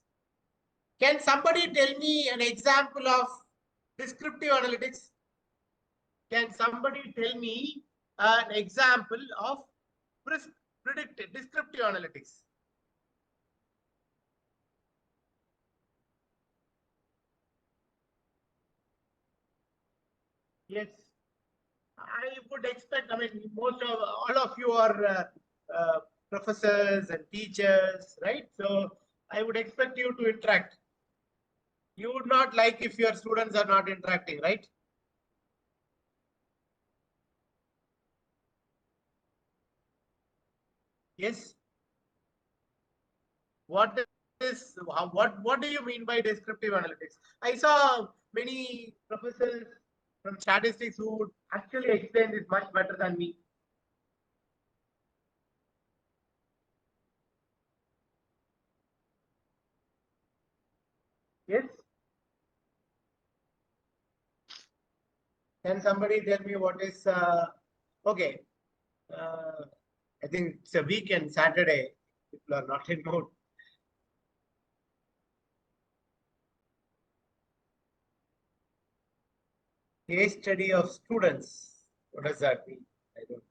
Can somebody tell me an example of descriptive analytics? Can somebody tell me an example of descriptive analytics? Yes, I would expect. I mean, most of all of you are professors and teachers, right? So I would expect you to interact. You would not like if your students are not interacting, right? Yes. What what do you mean by descriptive analytics? I saw many professors from statistics who would actually explain this much better than me. Yes. Can somebody tell me what is, okay. I think it's a weekend, Saturday. People are not in mood. Case study of students. What does that mean? I don't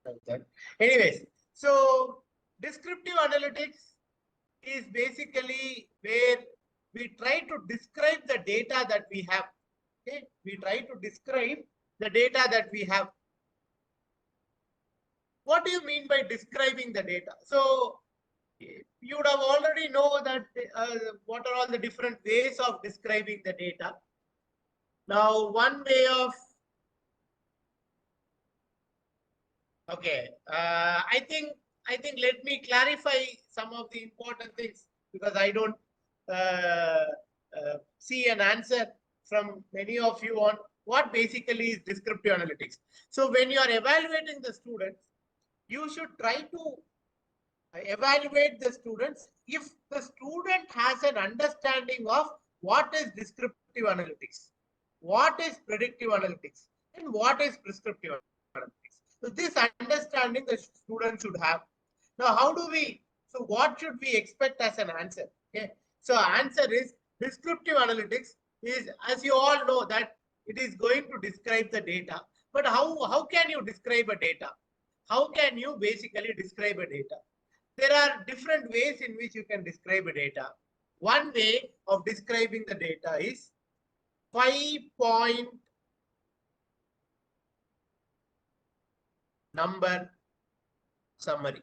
know that. Anyways, so descriptive analytics is basically where we try to describe the data that we have. Okay, we try to describe the data that we have. What do you mean by describing the data? So you would have already know that what are all the different ways of describing the data. Now, one way of, okay, I think let me clarify some of the important things because I don't see an answer from many of you on what basically is descriptive analytics. So when you are evaluating the students, you should try to evaluate the students if the student has an understanding of what is descriptive analytics, what is predictive analytics, and what is prescriptive analytics. So this understanding the student should have. Now, how do we, so what should we expect as an answer? Okay. So answer is descriptive analytics is, as you all know, that it is going to describe the data. But how can you describe a data? How can you basically describe a data? There are different ways in which you can describe a data. One way of describing the data is 5-point number summary.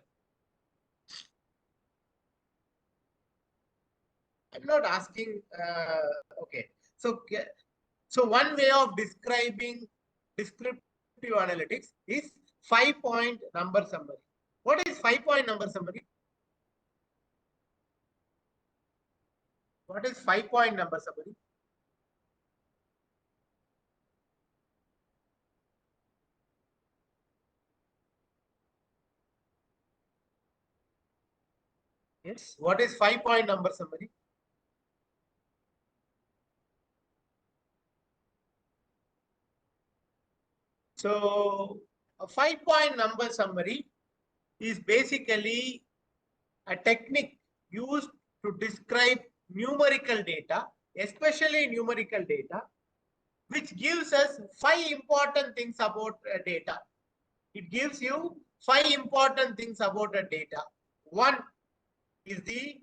I'm not asking, okay. So one way of describing descriptive analytics is 5-point number summary. What is 5-point number summary? What is 5-point number summary? Yes. What is 5-point number summary? So a 5-point number summary is basically a technique used to describe numerical data, especially numerical data, which gives us 5 important things about data. It gives you 5 important things about the data. One is the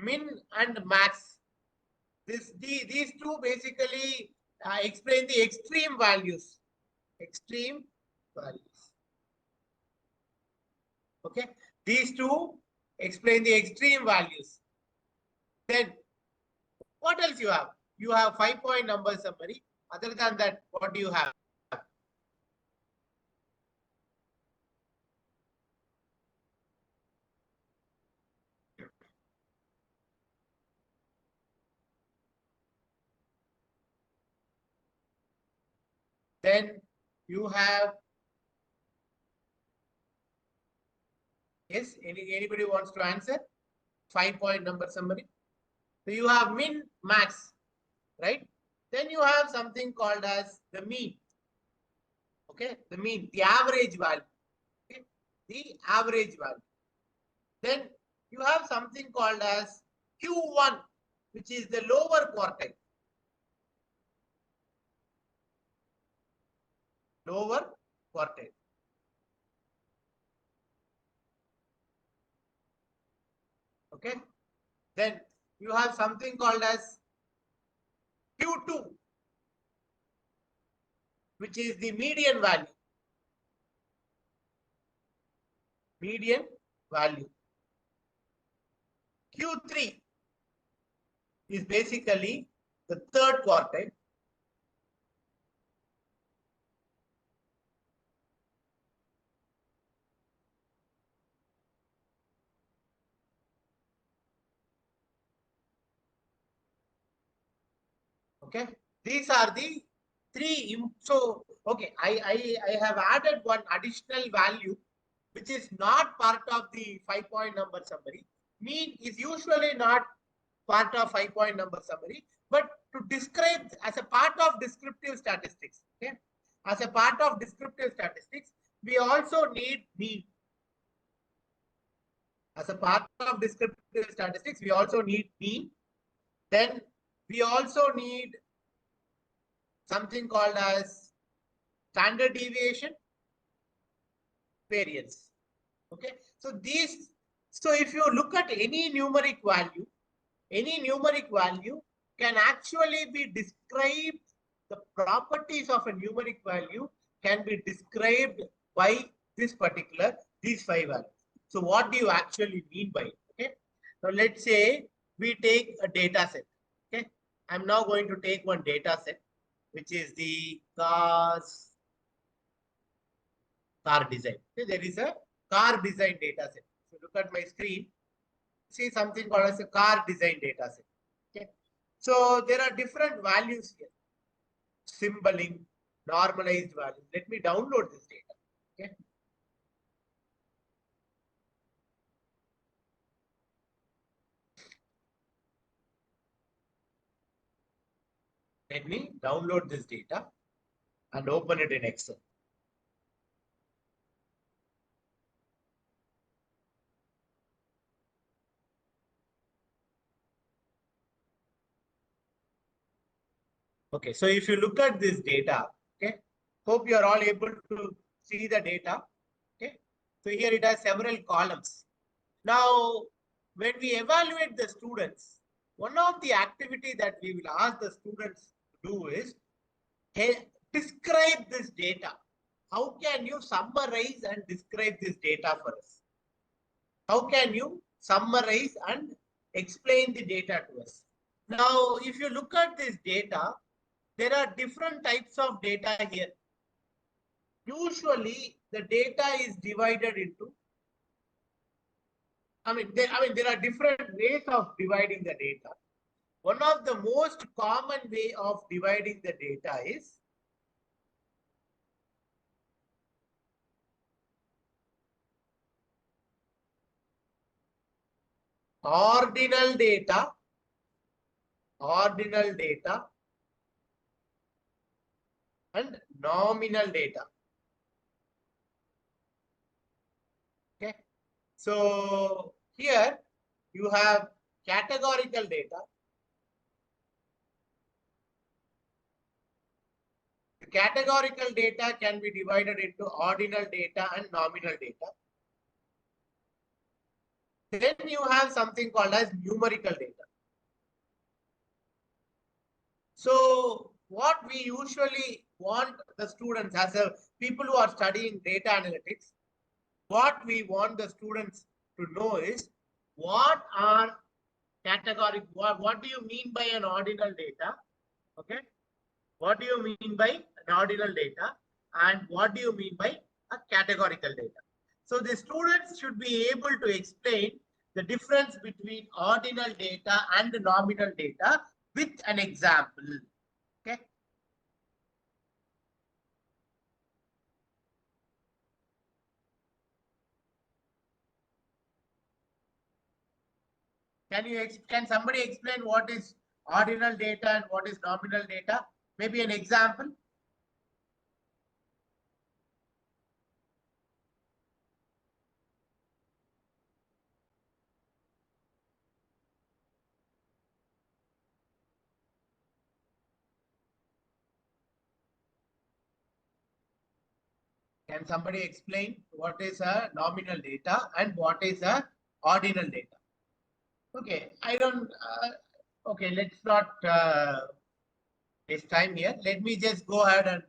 min and max. These two basically explain the extreme values. Extreme values. Okay. These two explain the extreme values. Then what else you have? You have 5-point number summary. Other than that, what do you have? Then you have, yes, anybody wants to answer? 5-point number summary. So you have min, max, right? Then you have something called as the mean. Okay, the mean, the average value. Okay, the average value. Then you have something called as Q1, which is the lower quartile. Lower quartile. Okay. Then you have something called as Q2, which is the median value. Median value. Q3 is basically the third quartile. Okay. These are the three. So, okay, I have added one additional value, which is not part of the 5-point number summary. Mean is usually not part of 5-point number summary, but to describe as a part of descriptive statistics. Okay, as a part of descriptive statistics, we also need mean. As a part of descriptive statistics, we also need mean. Then we also need something called as standard deviation, variance. Okay, so these, so if you look at any numeric value can actually be described, the properties of a numeric value can be described by these 5 values. So what do you actually mean by it? Okay, so let's say we take a data set. Okay, I'm now going to take one data set, which is the car design. Okay, there is a car design data set. So look at my screen, see something called as a car design data set. Okay, so there are different values here, symboling, normalized values. Let me download this data. Okay, let me download this data and open it in Excel. Okay, so if you look at this data, okay, hope you are all able to see the data. Okay, so here it has several columns. Now, when we evaluate the students, one of the activity that we will ask the students to do is, hey, describe this data. How can you summarize and describe this data for us? How can you summarize and explain the data to us? Now, if you look at this data, there are different types of data here. Usually, the data is divided into, there are different ways of dividing the data. One of the most common way of dividing the data is ordinal data, and nominal data. Okay, so here you have categorical data. The categorical data can be divided into ordinal data and nominal data. Then you have something called as numerical data. So what we usually want the students, as a people who are studying data analytics, what we want the students to know is what are categorical, what do you mean by an ordinal data? Okay, what do you mean by an ordinal data, and what do you mean by a categorical data? So the students should be able to explain the difference between ordinal data and nominal data with an example. Okay. Can somebody explain what is ordinal data and what is nominal data? Maybe an example. Can somebody explain what is a nominal data and what is a ordinal data? Okay, I don't. Okay, let's not waste time here. Let me just go ahead and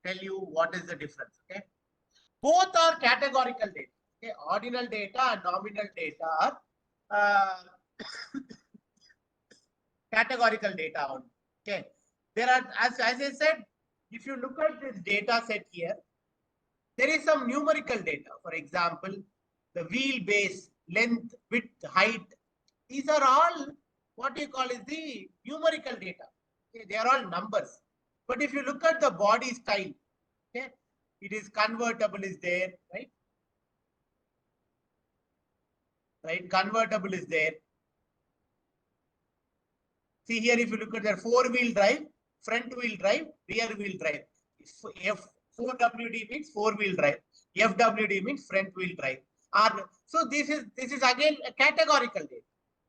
tell you what is the difference. Okay, both are categorical data. Okay, ordinal data and nominal data are categorical data only. Okay, there are, as I said, if you look at this data set here, there is some numerical data. For example, the wheelbase, length, width, height. These are all what you call is the numerical data. Okay, they are all numbers. But if you look at the body style, okay, it is convertible is there, right? Right, convertible is there. See here, if you look at their four-wheel drive, front wheel drive, rear wheel drive. F4WD means four-wheel drive. FWD means front wheel drive. So this is again a categorical data.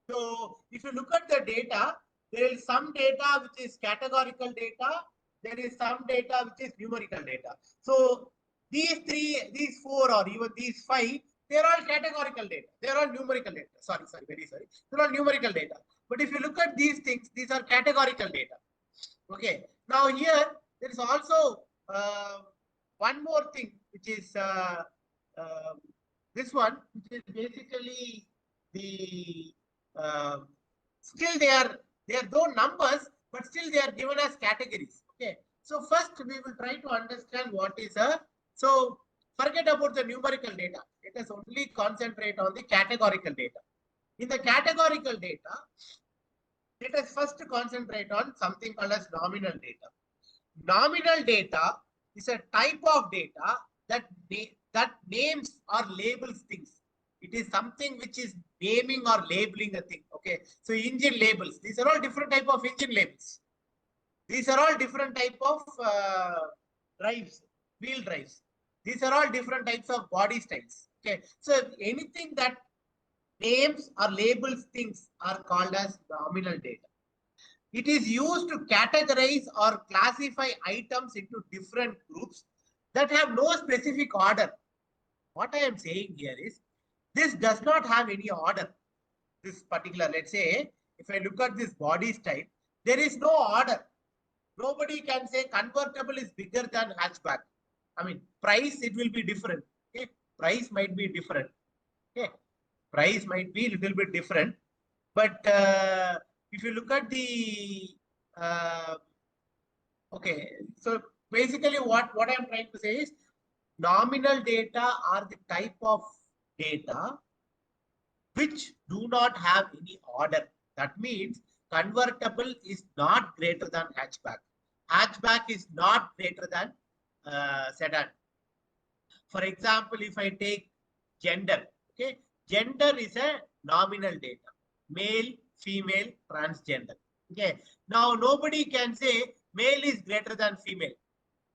So if you look at the data, there is some data which is categorical data. There is some data which is numerical data. So these four, or even these five, they're all categorical data. They're all numerical data. Sorry, very sorry. They're all numerical data. But if you look at these things, these are categorical data. Okay. Now here, there is also one more thing, which is this one, which is basically the still they are though numbers, but still they are given as categories. Okay. So first we will try to understand what is so forget about the numerical data. Let us only concentrate on the categorical data. In the categorical data, let us first concentrate on something called as nominal data. Nominal data is a type of data that names or labels things. It is something which is naming or labeling a thing. Okay. So engine labels. These are all different type of engine labels. These are all different type of drives, wheel drives. These are all different types of body styles. Okay. So anything that names or labels things are called as nominal data. It is used to categorize or classify items into different groups that have no specific order. What I am saying here is, this does not have any order. This particular, let's say, if I look at this body style, there is no order. Nobody can say convertible is bigger than hatchback. I mean, price, it will be different. Okay? Price might be different. Okay? Price might be a little bit different. But if you look at the okay, so basically what I'm trying to say is, nominal data are the type of data which do not have any order. That means convertible is not greater than hatchback. Hatchback is not greater than sedan. For example, if I take gender, okay, gender is a nominal data. Male, female, transgender. Okay. Now nobody can say male is greater than female.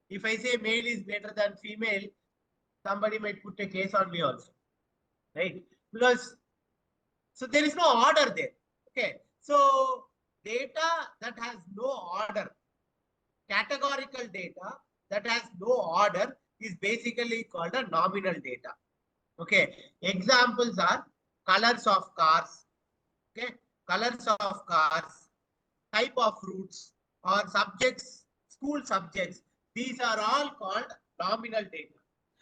If I say male is greater than female, somebody might put a case on me also. Right? Because so there is no order there. Okay. So data that has no order, categorical data that has no order, is basically called a nominal data. Okay. Examples are colors of cars. Okay. Colors of cars, type of fruits, or subjects, school subjects. These are all called nominal data.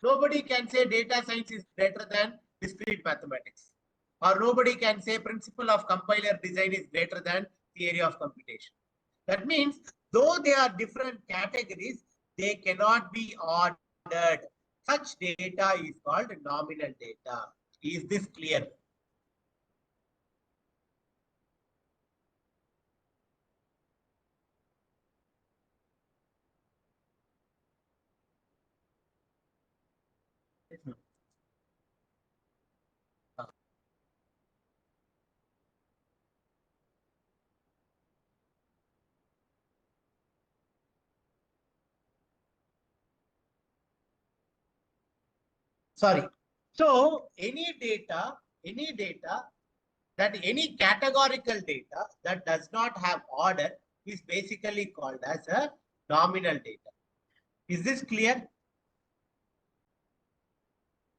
Nobody can say data science is greater than discrete mathematics. Or nobody can say principle of compiler design is greater than theory of computation. That means, though they are different categories, they cannot be ordered. Such data is called nominal data. Is this clear? Sorry. So any data that any categorical data that does not have order is basically called as a nominal data. Is this clear?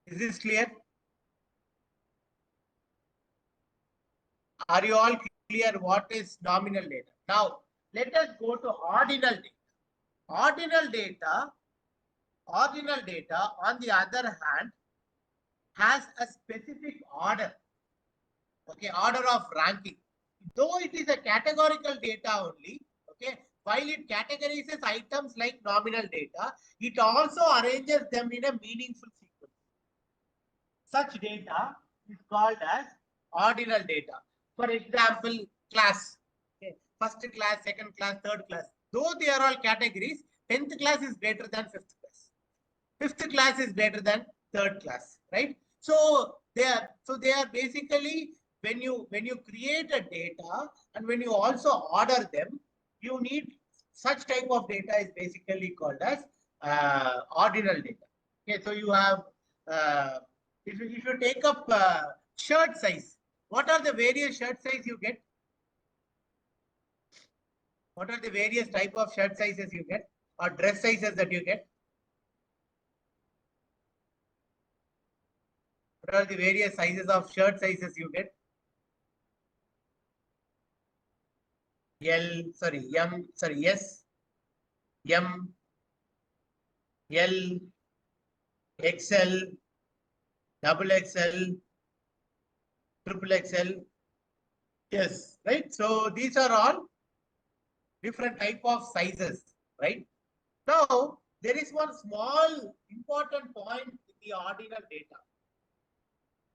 Is this clear? Are you all clear what is nominal data? Now, let us go to ordinal data. Ordinal data, on the other hand, has a specific order. Okay, order of ranking. Though it is a categorical data only, okay, while it categorizes items like nominal data, it also arranges them in a meaningful sequence. Such data is called as ordinal data. For example, class. Okay, first class, second class, third class. Though they are all categories, 10th class is greater than 5th class. 5th class is greater than 3rd class, right? So they are basically when you create a data and when you also order them, you need such type of data is basically called as ordinal data. Okay, so you have if you take up shirt size, what are the various shirt size you get? What are the various type of shirt sizes you get or dress sizes that you get? What are the various sizes of shirt sizes you get? L, sorry, M, sorry, S, M, L, XL, double XL, triple XL. Yes, right. So these are all different type of sizes, right? Now, there is one small important point in the ordinal data.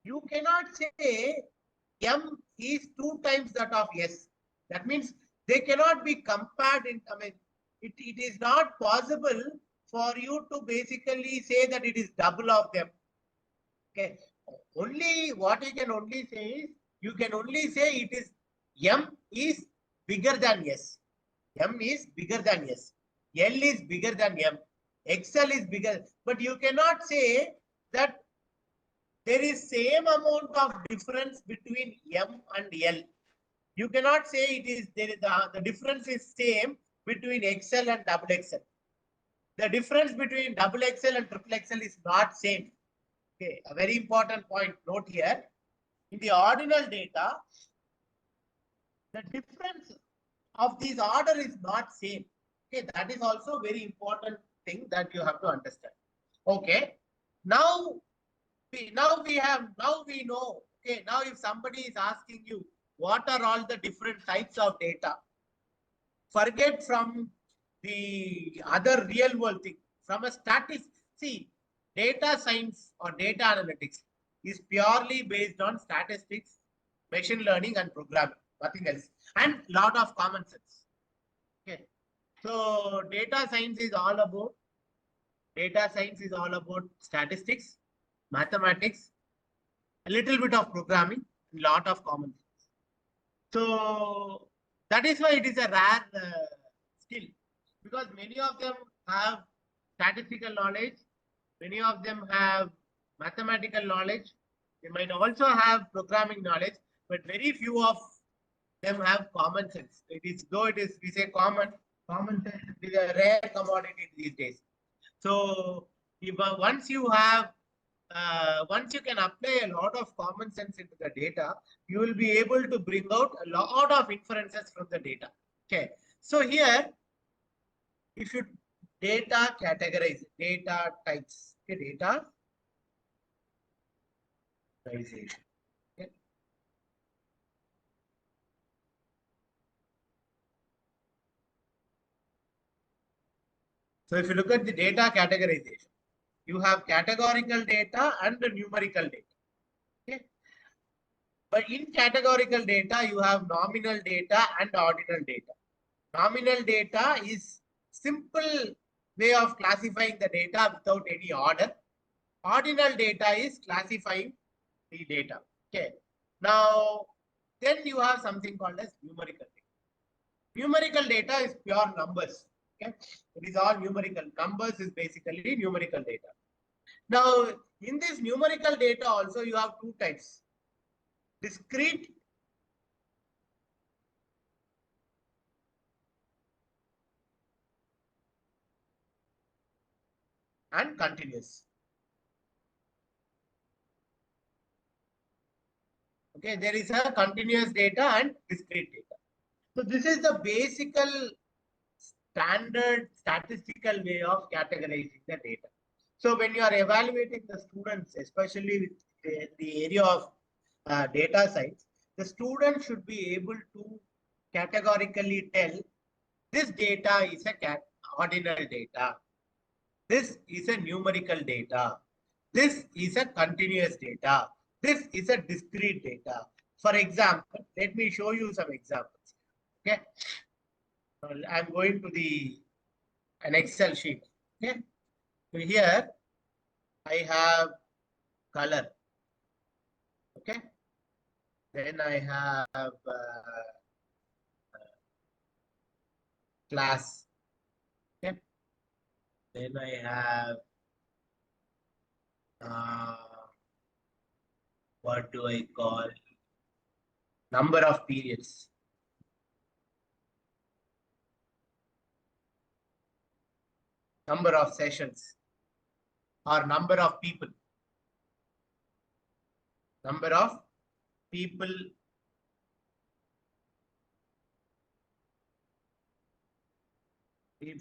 You cannot say M is 2 times that of S. That means they cannot be compared in, it is not possible for you to basically say that it is double of them. Okay. Only what you can only say is, you can only say it is M is bigger than S. M is bigger than S. L is bigger than M. XL is bigger. But you cannot say that there is same amount of difference between M and L. You cannot say it is there is the difference is same between XL and double XL. The difference between double XL and triple XL is not same. Okay, a very important point. Note here. In the ordinal data, the difference of these order is not same. Okay, that is also very important thing that you have to understand. Okay, now we know. Okay, now if somebody is asking you what are all the different types of data, forget from the other real world thing. From a see, data science or data analytics is purely based on statistics, machine learning, and programming, nothing else, and lot of common sense. Okay, so data science is all about statistics, mathematics, a little bit of programming, lot of common sense. So that is why it is a rare skill, because many of them have statistical knowledge, many of them have mathematical knowledge, they might also have programming knowledge, but very few of them have common sense. It is, though it is, we say common sense is a rare commodity these days. So if once you have once you can apply a lot of common sense into the data, you will be able to bring out a lot of inferences from the data. Okay, so here if you data categorize, data types, okay, data categorization. Okay. So if you look at the data categorization, you have categorical data and the numerical data. Okay. But in categorical data, you have nominal data and ordinal data. Nominal data is simple way of classifying the data without any order. Ordinal data is classifying the data. Okay. Now, then you have something called as numerical data. Numerical data is pure numbers. Okay. It is all numerical. Numbers is basically numerical data. Now, in this numerical data also you have two types. Discrete and continuous. Okay, there is a continuous data and discrete data. So this is the basic standard statistical way of categorizing the data. So when you are evaluating the students, especially with the area of data science, the student should be able to categorically tell this data is a ordinal data. This is a numerical data. This is a continuous data. This is a discrete data. For example, let me show you some examples. Okay. I'm going to an Excel sheet. Okay. So here I have color. Okay. Then I have class. Okay. Then I have what do I call number of periods. Number of sessions or number of people. Number of people in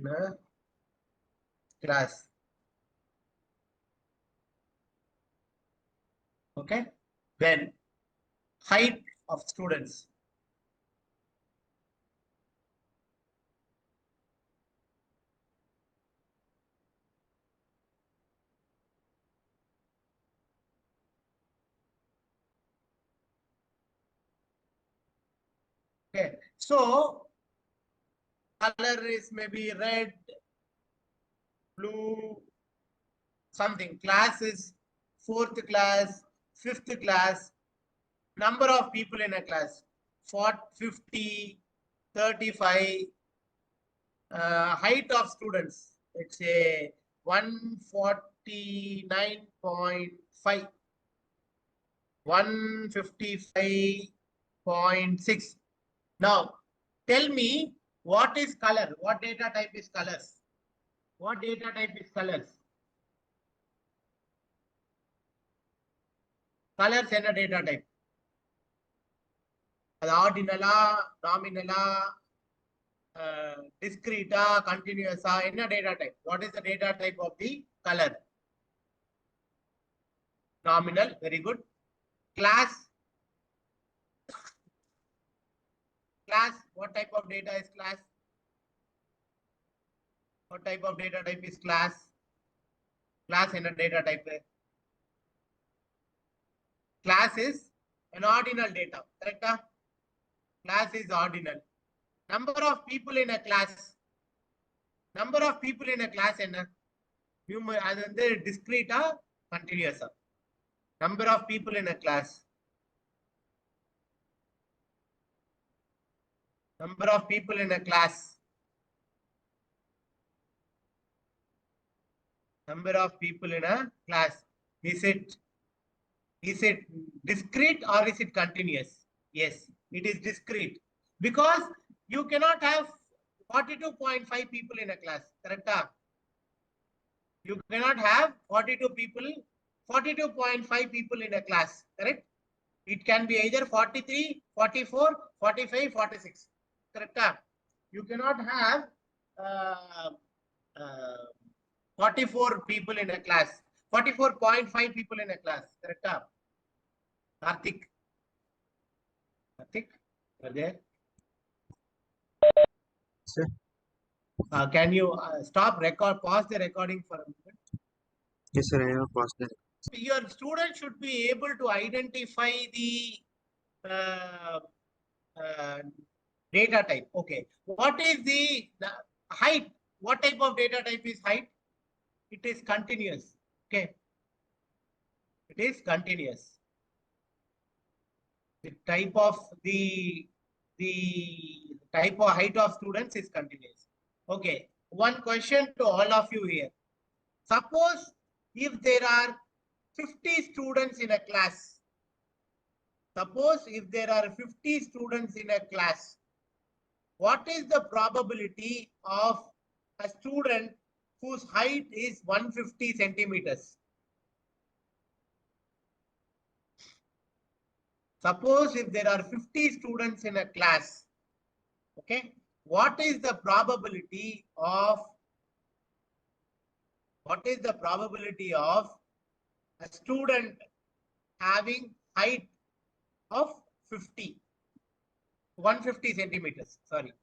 a class. Okay. Then height of students. Okay. So color is maybe red, blue, something. Class is 4th class, 5th class. Number of people in a class 40, 50, 35. Height of students, it's a 149.5, 155.6. Now, tell me what is color? What data type is colors? What data type is colors? Colors and a data type. Ordinala, nominala, discrete, continuous, in a data type. What is the data type of the color? Nominal, very good. Class, what type of data is class? What type of data type is class? Class in a data type. Class is an ordinal data, correct? Class is ordinal. Number of people in a class. Number of people in a class என்ன? அது வந்து discrete continuous. Number of people in a class. Number of people in a class. Number of people in a class. Is it discrete or is it continuous? Yes, it is discrete because you cannot have 42.5 people in a class, correct? You cannot have 42 people, 42.5 people in a class, correct? It can be either 43, 44, 45, 46, correct? You cannot have 44 people in a class, 44.5 people in a class, correct? Karthik, are there? Sir. Can you pause the recording for a moment? Yes, sir. I have paused that. Your student should be able to identify the data type. Okay. What is the height? What type of data type is height? It is continuous. Okay. It is continuous. The type of height of students is continuous. Okay. One question to all of you here. Suppose if there are 50 students in a class. Suppose if there are 50 students in a class, what is the probability of a student whose height is 150 centimeters? Suppose if there are 50 students in a class, okay, what is the probability of a student having height of 150 centimeters? Sorry.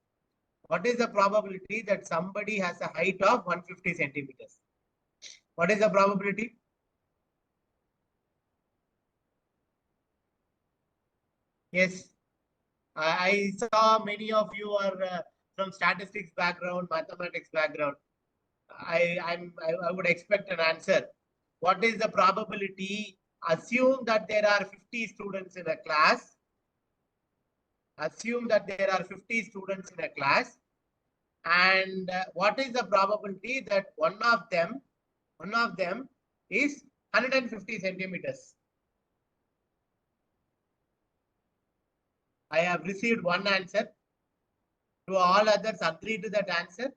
What is the probability that somebody has a height of 150 centimeters? What is the probability? Yes. I saw many of you are from statistics background, mathematics background. I would expect an answer. What is the probability Assume that there are 50 students in a class. Assume that there are 50 students in a class. And what is the probability that one of them is 150 centimeters? I have received one answer. Do all others agree to that answer?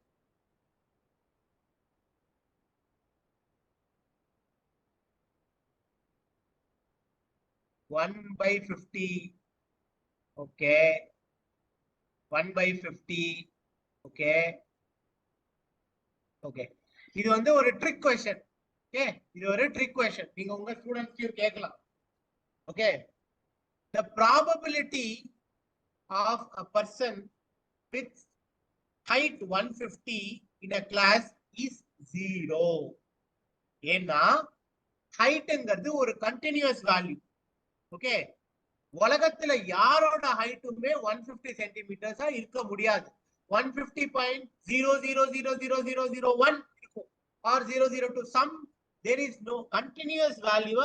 One by 50. Okay. 1 by 50. Okay. Okay. இது வந்து ஒரு trick question. Okay, இது ஒரு trick question. நீங்க உங்க ஸ்டூடண்ட்ஸ்க்கு கேட்கலாம். Okay, the probability of a person with height 150 in a class is 0. ஏன்னா ஹைட்ங்கிறது ஒரு கண்டினியூஸ் வேல்யூ. ஓகே, உலகத்துல யாரோட ஹைட்டுமே 150 சென்டிமீட்டர்ஸா இருக்க முடியாது. 150.00000001 இருக்கும் or 002. some there is no continuous value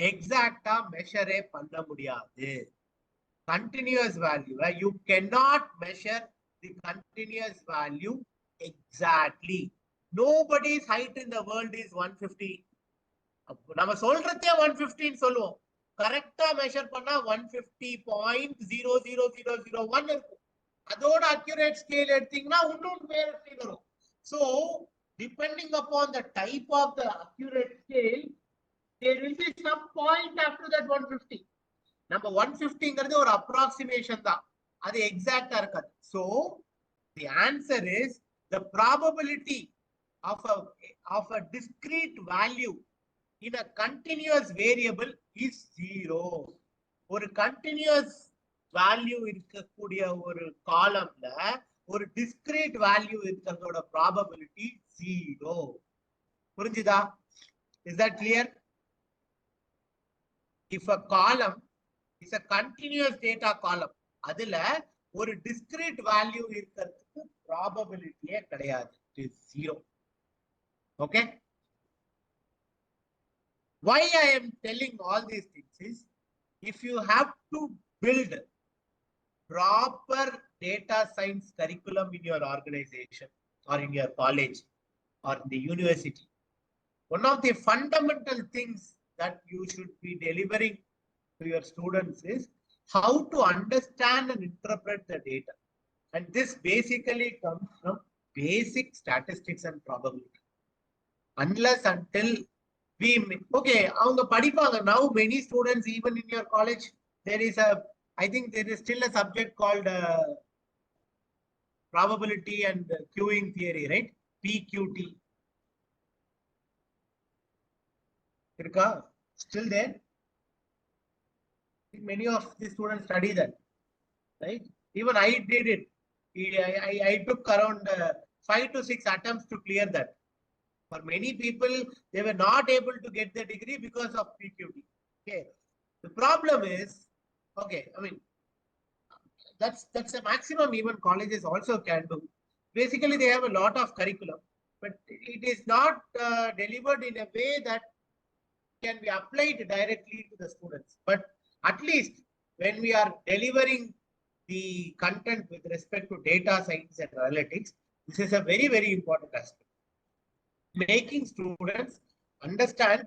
எக்ஸாக்ட்டா மெஷரே பண்ண முடியாது. continuous value you cannot measure the continuous value exactly. nobody's height in the world is 150. நம்ம சொல்றதே 150 சொல்லுவோம். கரெக்டா மெஷர் பண்ணா 150.00001 இருக்கும். அதோட அக்யூரேட் ஸ்கேல் எடுத்தீங்கன்னா இன்னும் வேற வரும். So depending upon the type of the accurate scale, there will be some point after that 150. நம்ம 150ங்கிறது ஒரு அப்ராக்சிமேஷன் தான், அது எக்ஸாக்ட்டா இருக்காது. So the answer is the probability of a discrete value in a continuous variable is 0. ஒரு continuous value இருக்கக்கூடிய ஒரு காலம்ல ஒரு discrete value இருக்கிறதோட probability 0. புரிஞ்சுதா? Is that clear? If a column is a continuous data column, அதுல ஒரு discrete value இருக்கிறதுக்கு probability கிடையாது. It is 0. Okay? Why I am telling all these things is, if you have to build proper data science curriculum in your organization or in your college or in the university, one of the fundamental things that you should be delivering to your students is how to understand and interpret the data. And this basically comes from basic statistics and probability. Unless until okay, அவங்க படிப்பாங்க. Now many students, even in your college, I think there is still a subject called probability and queuing theory, right? PQT. இருக்கா? Still there? Many of the students study that, right? Even I did it. I took around 5 to 6 attempts to clear that. For many people, they were not able to get the degree because of PQT. Okay. The problem is, okay, I mean, that's a maximum even colleges also can do. Basically, they have a lot of curriculum, but it is not delivered in a way that can be applied directly to the students. But at least when we are delivering the content with respect to data science and analytics, this is a very, very important aspect. Making students understand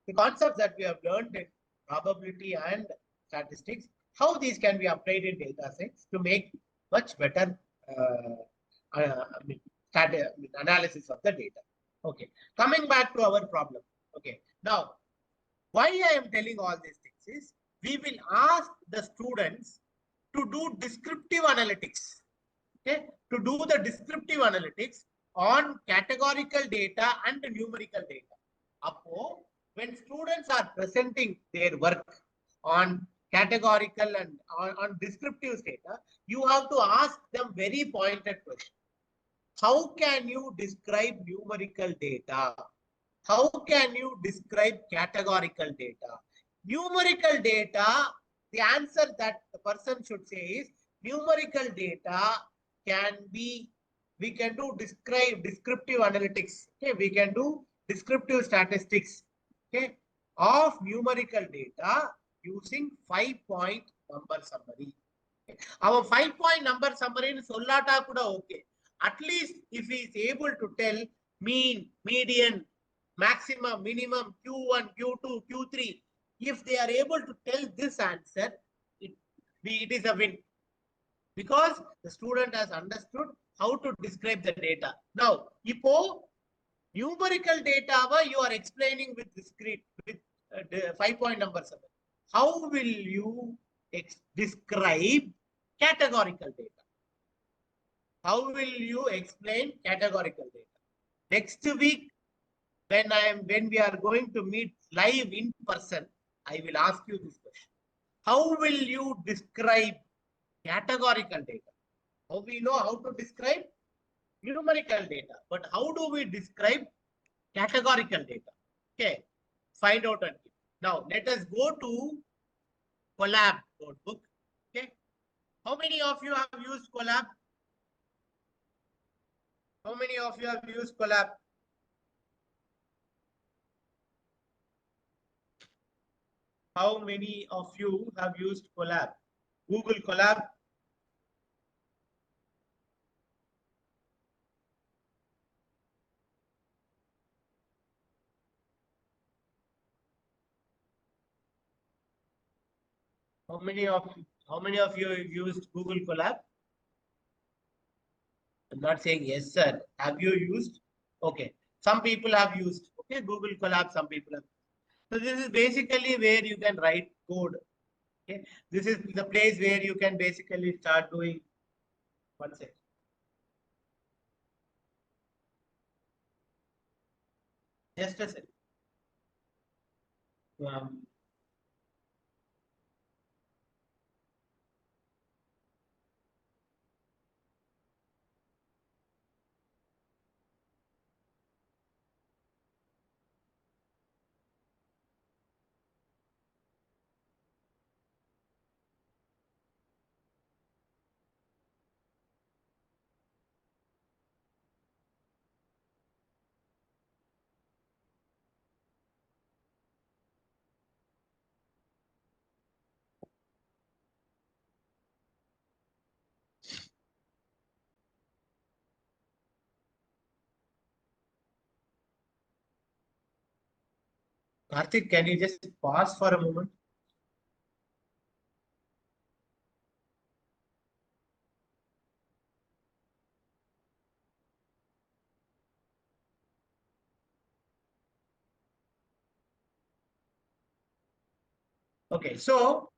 the concepts that we have learned in probability and statistics, how these can be applied in data science to make much better analysis of the data. Okay, coming back to our problem. Okay, now why I am telling all these things is, we will ask the students to do descriptive analytics. Okay, to do the descriptive analytics on categorical data and numerical data. Appo, when students are presenting their work on categorical and on descriptive data, you have to ask them very pointed questions. How can you describe numerical data? How can you describe categorical data? Numerical data, the answer that the person should say is, numerical data can be, we can do descriptive analytics. Okay, we can do descriptive statistics. Okay, of numerical data using 5-point number summary. Our 5-point number summary in Solata kuda okay. At least if he is able to tell mean, median, maximum, minimum, Q1, Q2, Q3, if they are able to tell this answer, it is a win. Because the student has understood how to describe the data. Now, ipo numerical data you are explaining with discrete, with 5-point number summary. How will you describe categorical data? How will you explain categorical data? Next week, when we are going to meet live in person, I will ask you this question. How will you describe categorical data? How we know how to describe numerical data, but how do we describe categorical data? Okay, find out and give. Now let us go to Collab notebook. Okay, how many of you have used Collab? How many of you have used Collab? How many of you have used Collab? Google Collab. How many of you have used Google Collab? I'm not saying yes, sir. Have you used? Okay. Some people have used. Okay, Google Colab, some people have. So this is basically where you can write code. Okay. This is the place where you can basically start doing. One second. Just a second. Um, Karthik, can you just pause for a moment? Okay, so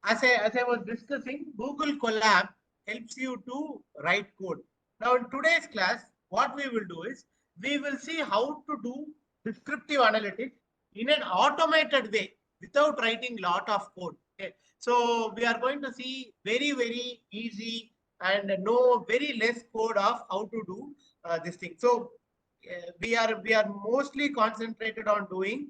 as I was discussing, Google Colab helps you to write code. Now in today's class, what we will do is we will see how to do descriptive analytics in an automated way without writing lot of code. Okay, so we are going to see very easy and no very less code of how to do this thing. So we are mostly concentrated on doing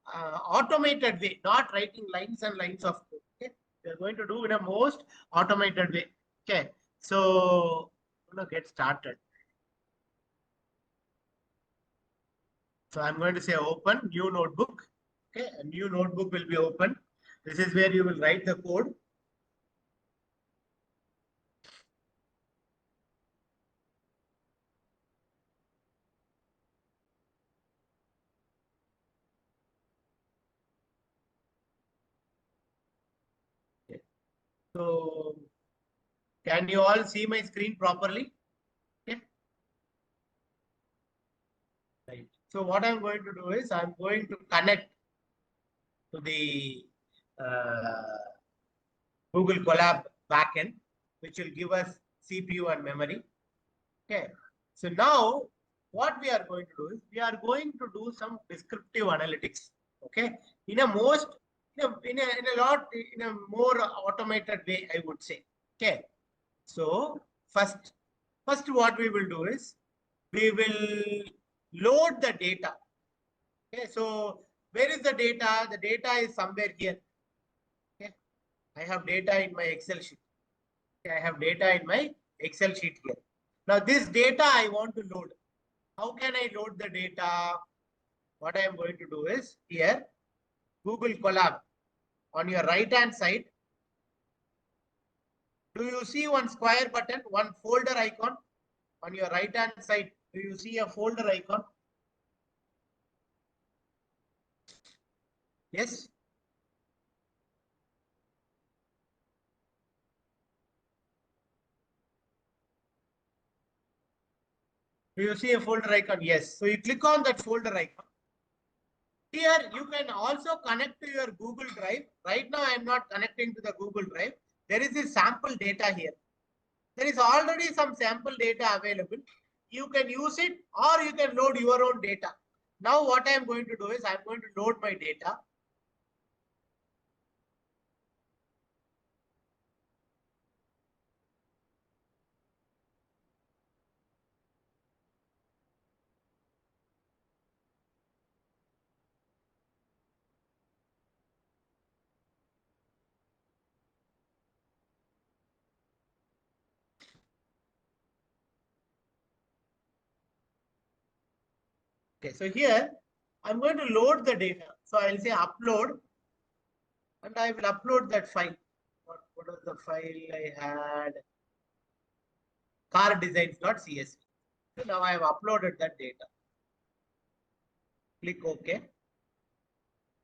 automated way, not writing lines and lines of code. Okay, we are going to do in a most automated way. Okay, so I'm going to get started. So I'm going to say open new notebook. Okay, a new notebook will be open. This is where you will write the code. Okay. So can you all see my screen properly? Okay. Right. So what I'm going to do is I'm going to connect to the Google Colab backend, which will give us CPU and memory. Okay. So now what we are going to do is we are going to do some descriptive analytics. Okay. In a most in a more automated way, I would say. Okay. So first what we will do is we will load the data. Okay. So where is the data? The data is somewhere here. Okay. I have data in my Excel sheet. Okay. I have data in my Excel sheet here. Now this data I want to load. How can I load the data? What I am going to do is here, Google Colab, on your right hand side, do you see one square button, one folder icon? On your right hand side, do you see a folder icon? Yes? Do you see a folder icon? Yes. So you click on that folder icon. Here you can also connect to your Google Drive. Right now I am not connecting to the Google Drive. There is a sample data here. There is already some sample data available. You can use it or you can load your own data. Now what I am going to do is I am going to load my data. Okay, so here I'm going to load the data. So I'll say upload and I will upload that file. What was the file I had? Car designs.csv. So now I have uploaded that data. Click OK.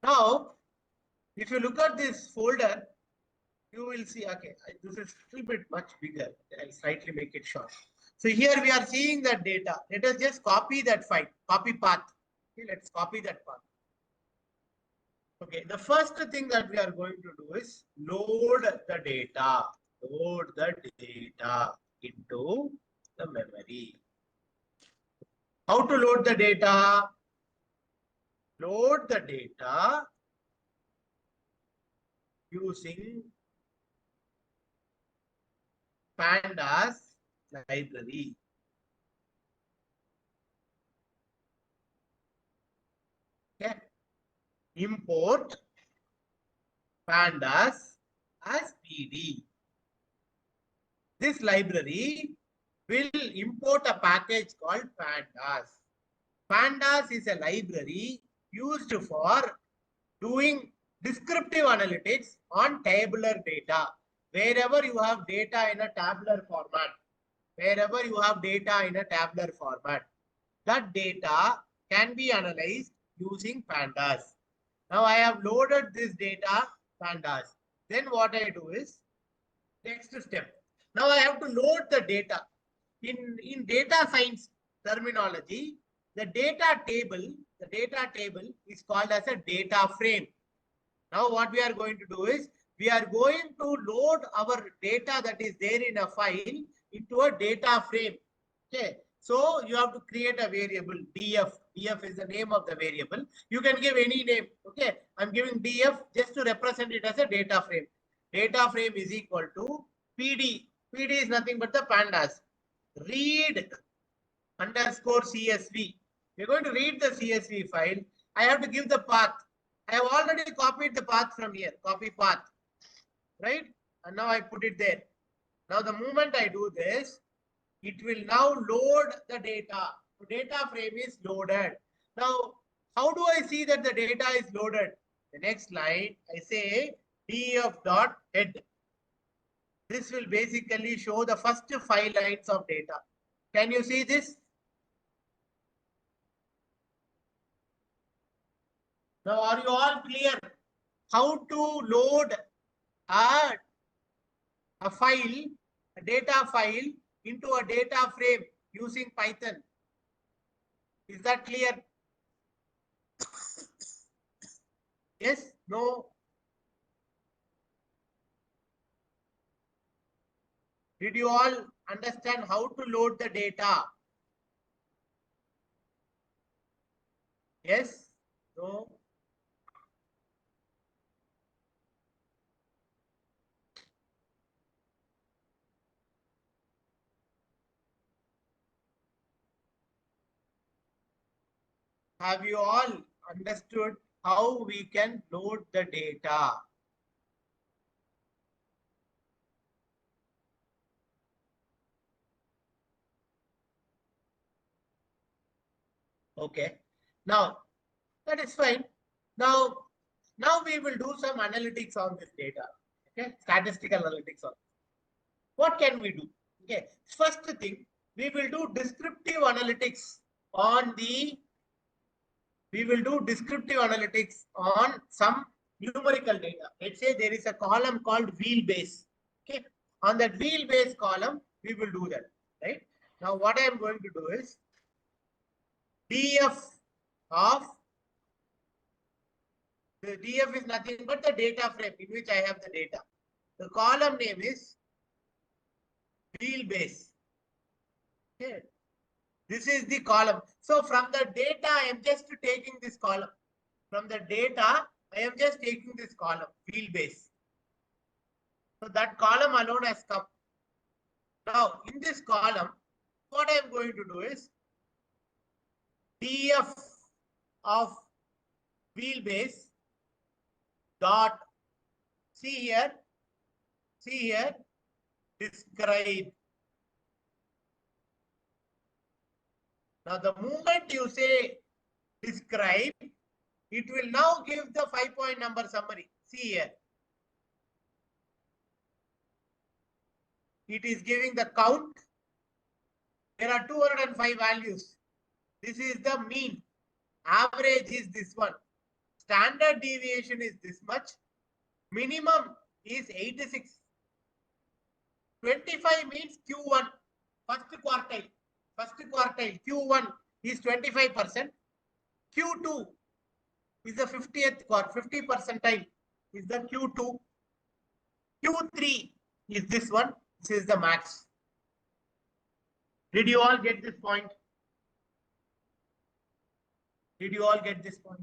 Now, if you look at this folder, you will see, okay, this is a little bit much bigger. I'll slightly make it short. So here we are seeing that data. Let us just copy that file, copy path. Okay, let's copy that path. Okay, the first thing that we are going to do is load the data. Load the data into the memory. How to load the data? Load the data using pandas library. Okay. Import pandas as PD. This library will import a package called pandas. Pandas is a library used for doing descriptive analytics on tabular data. Wherever you have data in a tabular format, wherever you have data in a tabular format, that data can be analyzed using pandas. Now I have loaded this data pandas. Then what I do is next step. Now I have to load the data. In data science terminology, the data table is called as a data frame. Now what we are going to do is we are going to load our data that is there in a file into a data frame. Okay. So you have to create a variable df. Df is the name of the variable. You can give any name. Okay. I'm giving df just to represent it as a data frame. Data frame is equal to PD. PD is nothing but the pandas. Read underscore CSV. We're going to read the CSV file. I have to give the path. I have already copied the path from here. Copy path. Right? And now I put it there. Now the moment I do this, it will now load the data. The data frame is loaded. Now, how do I see that the data is loaded? The next line, I say df.head. This will basically show the first 5 lines of data. Can you see this? Now, are you all clear how to load a file, a data file into a data frame using Python? Is that clear? Yes? No? Did you all understand how to load the data? Yes? No? Have you all understood how we can load the data? Okay. Now, that is fine. Now, Now we will do some analytics on this data. Okay, statistical analytics on. What can we do? Okay, first thing, we will do descriptive analytics on the. We will do descriptive analytics on some numerical data. Let's say there is a column called wheelbase. Okay, on that wheelbase column, we will do that. Right now, what I am going to do is df of the df is nothing but the data frame in which I have the data. The column name is wheelbase. Okay. This is the column. So from the data, I am just taking this column. From the data, I am just taking this column, wheelbase. So that column alone has come. Now, in this column, what I am going to do is df of wheelbase dot see here, describe. Now, the moment you say describe, it will now give the 5-point number summary. See here. It is giving the count. There are 205 values. This is the mean. Average is this one. Standard deviation is this much. Minimum is 86. 25 means Q1, first quartile. First quartile, Q1 is 25%. Q2 is the 50th quartile, 50 percentile is the Q2. Q3 is this one. This is the max. Did you all get this point? Did you all get this point?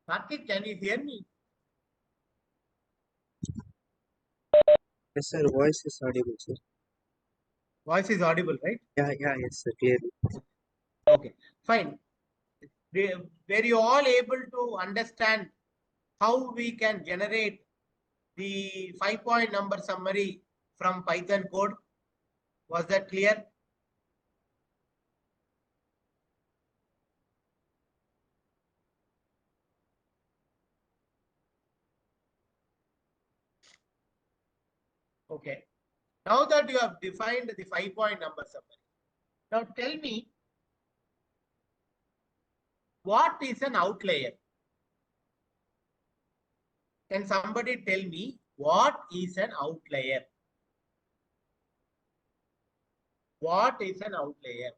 Karthik, can you hear me? Yes, sir. Voice is audible, sir. Voice is audible, right? Yeah, yes, sir. Clearly. Okay, fine. Were you all able to understand how we can generate the 5-point number summary from Python code? Was that clear? Okay. Now that you have defined the 5-point number summary, now tell me, what is an outlier? Can somebody tell me what is an outlier? What is an outlier?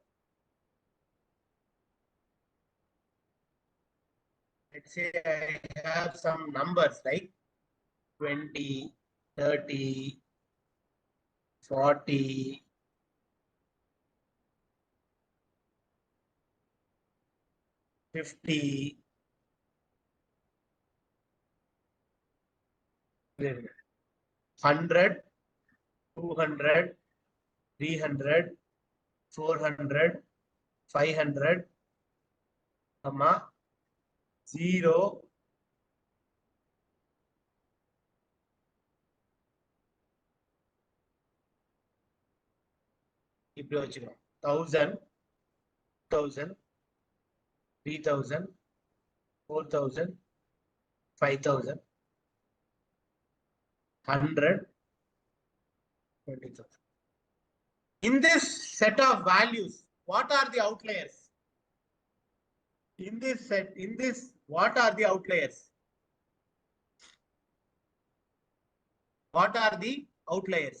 Let's say I have some numbers like 20, 30, 40, 50, 100, 200, 300, 400, 500, 0, இப்படி வச்சுக்கணும் 1000, 2000, 3000, 4000, 5000, 100, 20,000. In this set of values, what are the outliers? In this set, what are the outliers? What are the outliers?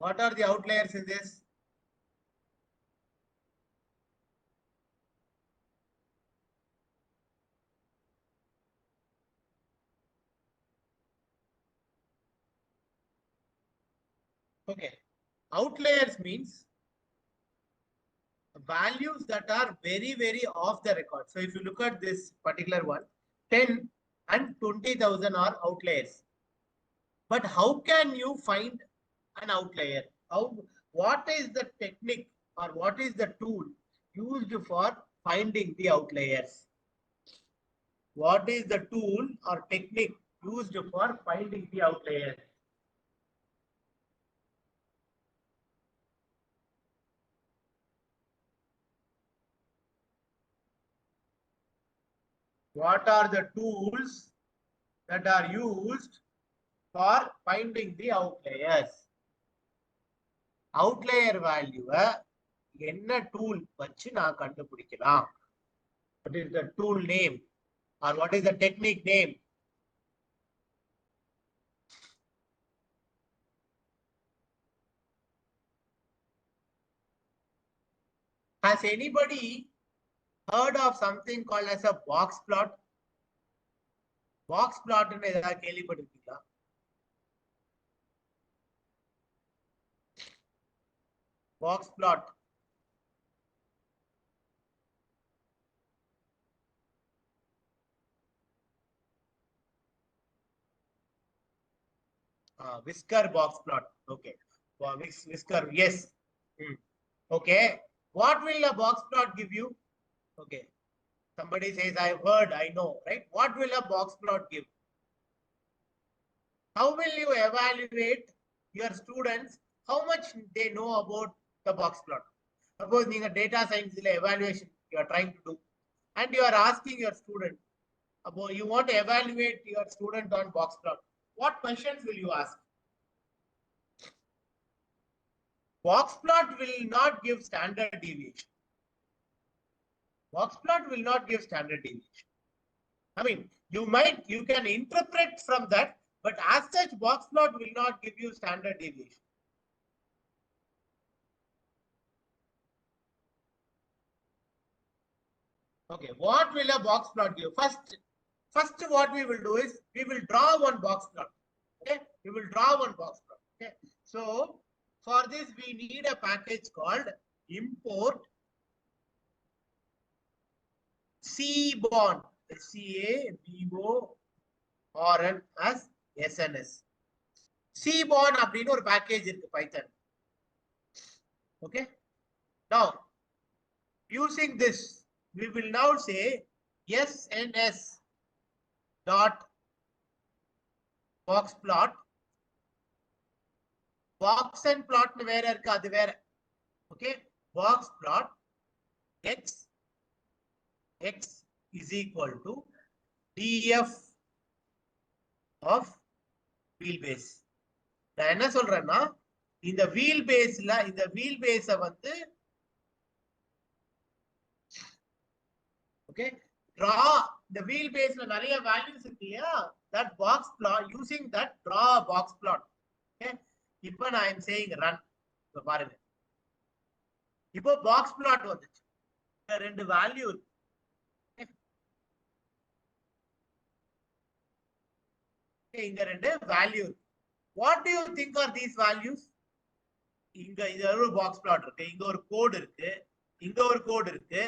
What are the outliers in this? Okay. Outliers means values that are very, very off the record. So if you look at this particular one, 10 and 20,000 are outliers. But how can you find an outlier? What is the technique or what is the tool used for finding the outliers? What is the tool or technique used for finding the outlier? What are the tools that are used for finding the outliers? Outlier value என்ன tool வச்சு நான் கண்டுபிடிக்கலாம்? What is the tool name or what is the technique name? Has anybody heard of something called as a box plot? Box plot ன்னு ஏதாவது கேள்விப்பட்டிருக்கீங்களா? Box plot. Whisker box plot. Okay. Whisker, yes. Okay. What will a box plot give you? Okay. Somebody says, I've heard, I know, right? What will a box plot give? How will you evaluate your students? How much they know about the box plot? Suppose you are data science evaluation you are trying to do, and you are asking your student about, you want to evaluate your student on box plot. What questions will you ask? Box plot will not give standard deviation. Box plot will not give standard deviation. I mean, you can interpret from that, but as such, box plot will not give you standard deviation. Okay, what will a box plot give? First, what we will do is we will draw one box plot. Okay, we will draw one box plot. Okay, so for this we need a package called import Cbon, CABORN as SNS. Cbon அப்படின்னு ஒரு package இருக்கு Python. Okay, now using this we will now say SNS dot box plot. Box and plot வேற இருக்கு, அது வேற. Okay, box plot x is equal to df of wheelbase. நான் என்ன சொல்றேன்னா, இந்த wheelbase வந்து okay, draw the wheelbase நிறைய values இருக்கு இல்லையா, that box plot, using that draw a box plot. Okay, இப்போ நான் am saying run. இப்போ பாருங்க, இப்போ box plot வந்துச்சு, ரெண்டு வேல்யூ இருக்கு. இங்க ரெண்டு வேல்யூ இருக்கு. What do you think are these values? இங்க இது ஒரு box plot இருக்கு, இங்க ஒரு கோட் இருக்கு, இங்க ஒரு கோட் இருக்கு.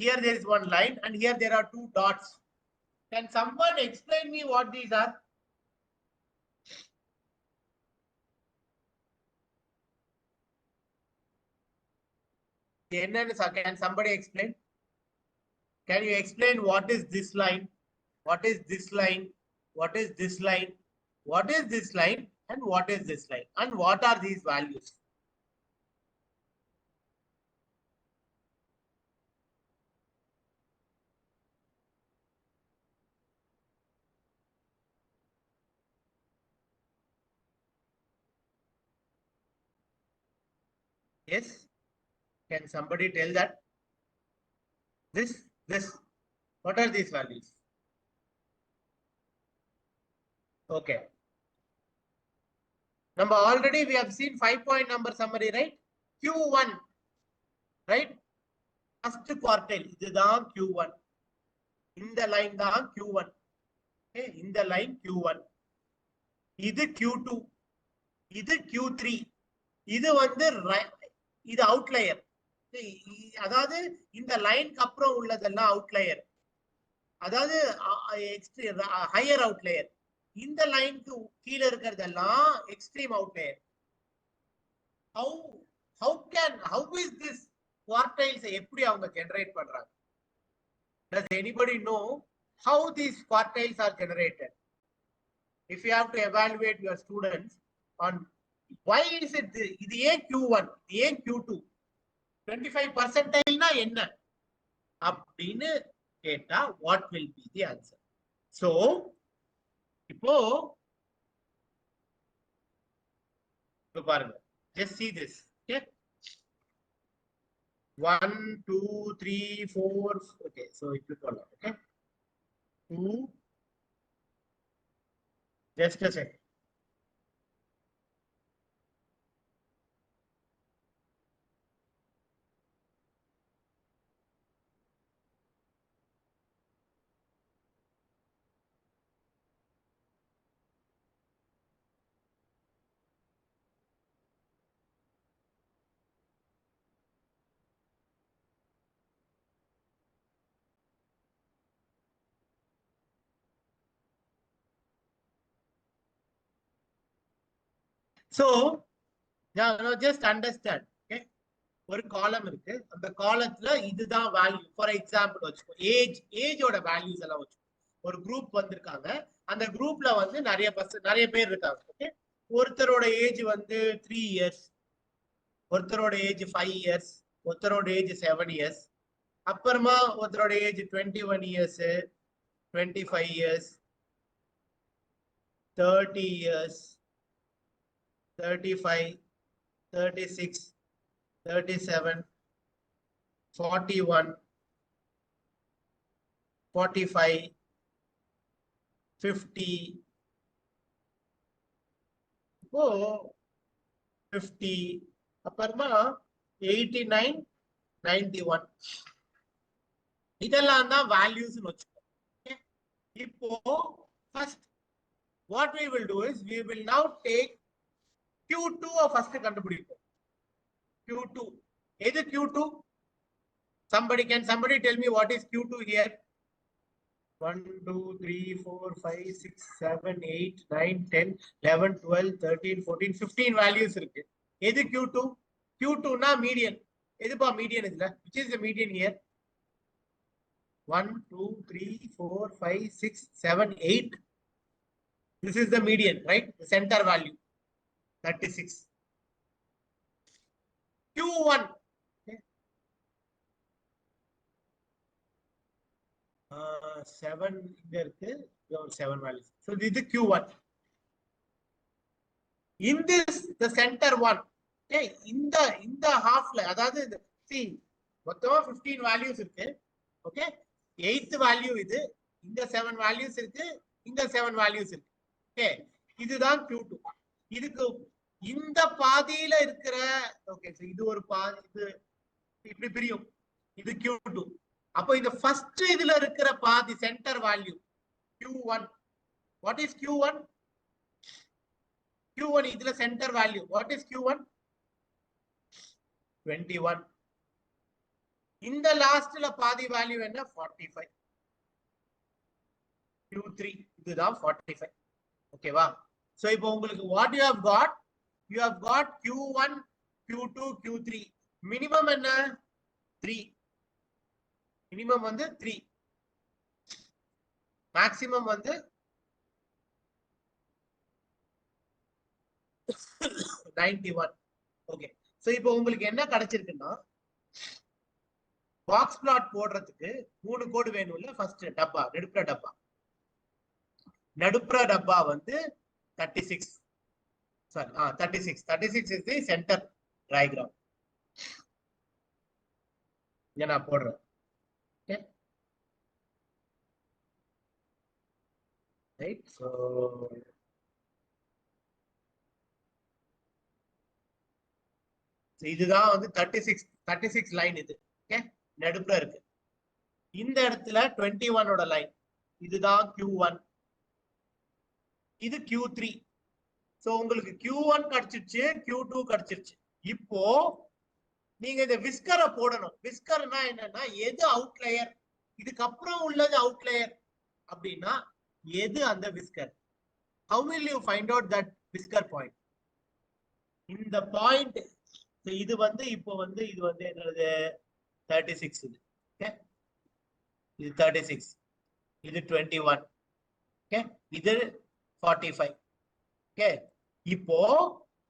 Here there is one line and here there are two dots. Can someone explain me what these are? Can somebody explain? Can you explain what is this line? What is this line? What is this line? What is this line? And what is this line? And what are these values? Yes? Can somebody tell that? This. What are these values? Okay. Number already we have seen 5-point number summary, right? Q1, right? First quartile, இதுதான் Q1. இந்த line தான் Q1. Okay, இந்த line Q1. இது Q2. இது Q3. இது வந்து இது outlier. அதாவது இந்த லைனுக்கு அப்புறம் உள்ளதெல்லாம் outlier. அதாவது higher outlier. இந்த லைனுக்கு கீழே இருக்கிறதெல்லாம் extreme outlier. How is this quartiles எப்படி அவங்க generate பண்றாங்க? Does anybody know how these quartiles are generated. If you have to evaluate your students on why is it இது ஏன் Q1 இது ஏன் Q2 25 percentile என்ன அப்படின்னு கேட்டா what will be the answer? So இப்போ பாருங்க, just see this. Okay, 1 2 3 4. Okay, so it will follow. Okay, 2, just a second. So now just understand. Okay, ஒரு காலம் இருக்கு, அந்த காலத்துல இதுதான் வேல்யூ. ஃபார் எக்ஸாம்பிள் வச்சுக்கோ, ஏஜோட வேல்யூஸ் எல்லாம் வச்சுக்கோ. ஒரு குரூப் வந்திருக்காங்க, அந்த குரூப்ல வந்து நிறைய பேர் இருக்காங்க. ஓகே, ஒருத்தரோட ஏஜ் வந்து 3 years, ஒருத்தரோட ஏஜ் 5 years, ஒருத்தரோட ஏஜ் 7 years, அப்புறமா ஒருத்தரோட ஏஜ் 21 years, 25 years, 30 years, 35, 36, 37, 41, 45, 50, 50, அப்புறமா 89, 91. இதெல்லாம் தான் வேல்யூஸ் வச்சுக்கோ. இப்போ first what we will do is we will now take Q2 first கண்டுபிடிப்போம். Q2 எது Q2? Can somebody tell me what is Q2 here? 1 2 3 4 5 6 7 8 9 10 11 12 13 14 15 values இருக்கு. எது Q2? Q2 னா மீடியன். எதுப்பா மீடியன் இதுல? Which is the median here? 1 2 3 4 5 6 7 8. This is the median, right? The center value 36. Q1. Okay. 7 இங்க இருக்கு. 7 values. So this is Q1. In this, the center one. Okay, இந்த halfல, அதாவது see, மொத்தமா 15 values இருக்கு. Okay, 8th value இது, இந்த 7 values இருக்கு, இந்த 7 values இருக்கு. Okay, இதுதான் Q2. இதுக்கு இந்த பாதியில இருக்கிற, ஓகே, இது ஒரு பாதி, இது இப்படி பிரியும், இது Q2. அப்போ இந்த ஃபர்ஸ்ட் இதுல இருக்கிற பாதி centre value Q1. What is Q1? Q1 இதுல centre value. What is Q1? 21. இந்த லாஸ்ட்ல பாதி வேல்யூ என்ன? 45. Q3 இதுதான் 45. ஓகேவா? சோ இப்போ உங்களுக்கு what you have got Q1, Q2, Q3. Minimum என்ன? 3. மினிமம் வந்து 3. மேக்ஸிமம் வந்து 91. ஓகே, சோ இப்போ உங்களுக்கு என்ன கிடைச்சிருக்குன்னா, பாக்ஸ் பிளாட் போடுறதுக்கு 3 கோடு வேணும்ல. ஃபர்ஸ்ட் டப்பா, நடுப்புற டப்பா வந்து 36. Sorry, 36 is the center diagram. இங்க நான் போடுறேன். Okay, right. சோ இதுதான் வந்து 36 லைன். இது ஓகே, நடுப்புற இருக்கு. இந்த இடத்துல 21 ஓட லைன், இதுதான் Q1, இது Q3. சோ உங்களுக்கு Q1 கிடைச்சிருச்சு, Q2 கிடைச்சிருச்சு. இப்போ நீங்க இந்த விஸ்கரை போடணும். விஸ்கர்னா என்னன்னா, எது அவுட்லயர், இதுக்கு அப்புறம் உள்ளது அவுட்லயர் அப்படின்னா எது அந்த whisker? How will you find out that whisker point? இந்த பாயிண்ட், இது வந்து இப்போ வந்து இது வந்து என்னது? 36. இது ஓகே, இது 36. இது 21. ஓகே, இது 45. ஓகே, இப்போ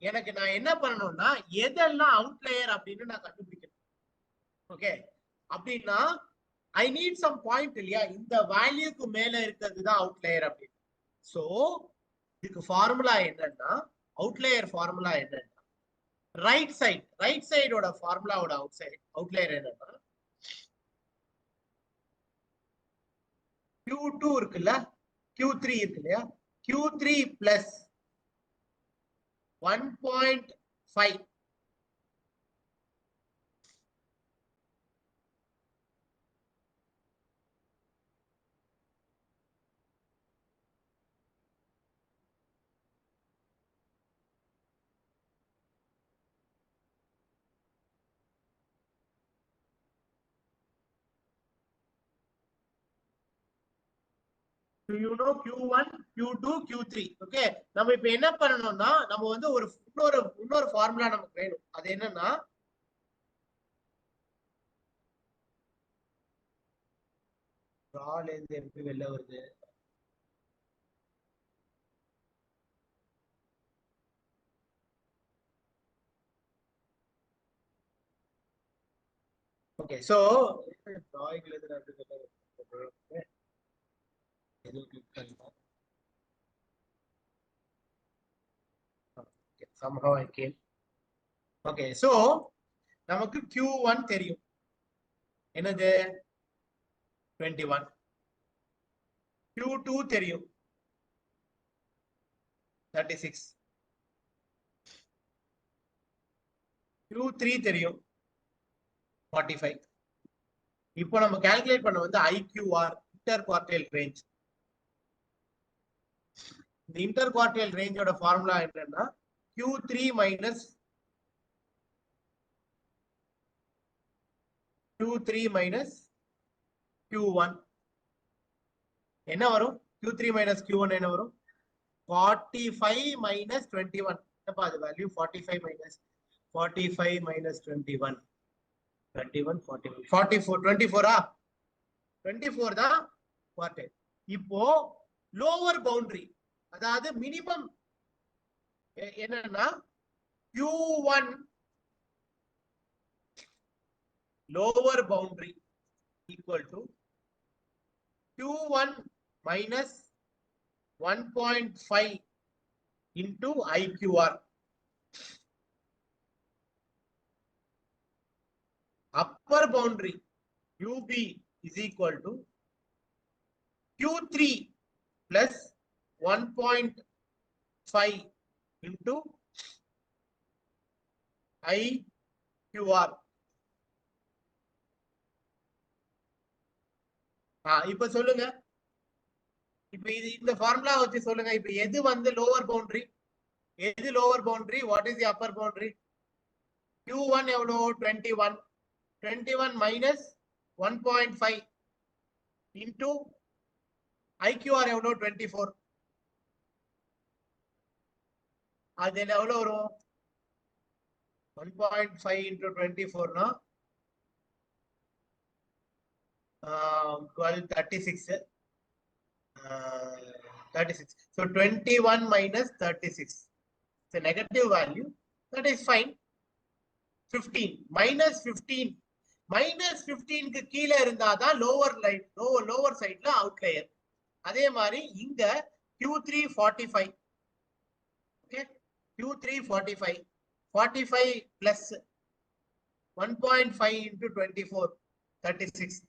எனக்கு நான் என்ன பண்ணணும்னா எதெல்லாம் அவுட்லயர் அப்படின்னு நான் கண்டுபிடிக்கணும். ஓகே, அப்படின்னா ஐ நீட் சம் பாயிண்ட் இல்லையா, இந்த வேல்யூக்கு மேல இருக்கிறது தான் அவுட்லயர் அப்படின்னு. சோ இதுக்கு ஃபார்முலா என்னன்னா, அவுட்லயர் ஃபார்முலா என்னன்னா, ரைட் சைடோட ஃபார்முலாவோட அவுட்லயர் என்னன்னா Q2 இருக்குல்ல, Q3 இருக்கு இல்லையா, Q3 plus 1.5 you know Q1, Q2, Q3. Okay, நம்ம இப்ப என்ன பண்ணணும்னா நம்ம வந்து ஒரு இன்னொரு ஃபார்முலா நமக்கு வேணும். அது என்னன்னா ரால இருந்து எப்படி வெளில வருது, ஓகே. சோ டிராயிங்ல இருந்து somehow I came. Okay, so நமக்கு Q1 தெரியும், என்னது 21. Q2 தெரியும் 36. Q3 தெரியும் 45. இப்போ நம்ம கால்குலேட் பண்ண வந்து IQR, இன்டர் குவார்டைல் ரேஞ்ச். இந்த இன்டர் குவார்டைல் ரேஞ்சோட ஃபார்முலா என்னன்னா Q3 minus Q1 என்ன வரும்? Q3 minus Q1 என்ன வரும்? 45 minus 21. என்னப்பா அது வேல்யூ? 45 minus 21. 21, 41, 44, 24 24 தான் குவார்டைல். இப்போ லோவர் பவுண்டரி, அதாவது மினிமம் என்னன்னா Q1 lower boundary equal to Q1 minus 1.5 into IQR. Upper boundary UB is equal to Q3 plus 1.5 into IQR. இப்ப சொல்லுங்க, இப்ப இந்த ஃபார்முலா வச்சு சொல்லுங்க, இப்ப எது வந்து லோவர் பவுண்டரி, எது lower boundary, what is the upper boundary? Q1 எவ்வளோ? 21. 21 minus 1.5 into IQR எவ்வளோ? 24. அது எவ்வளோ வரும்? 1.5 into 24 னா 12, 36. 36. So 21 minus 36. It's a negative value. That is fine. 15 minus 15. Minus 15 க்கு கீழே இருந்தாதான் லோவர் லைன், லோவர் சைட்ல அவுட்லயர். அதே மாதிரி இங்க Q3 45. Okay, Q3 45. 45 plus 1.5 into 24, 36.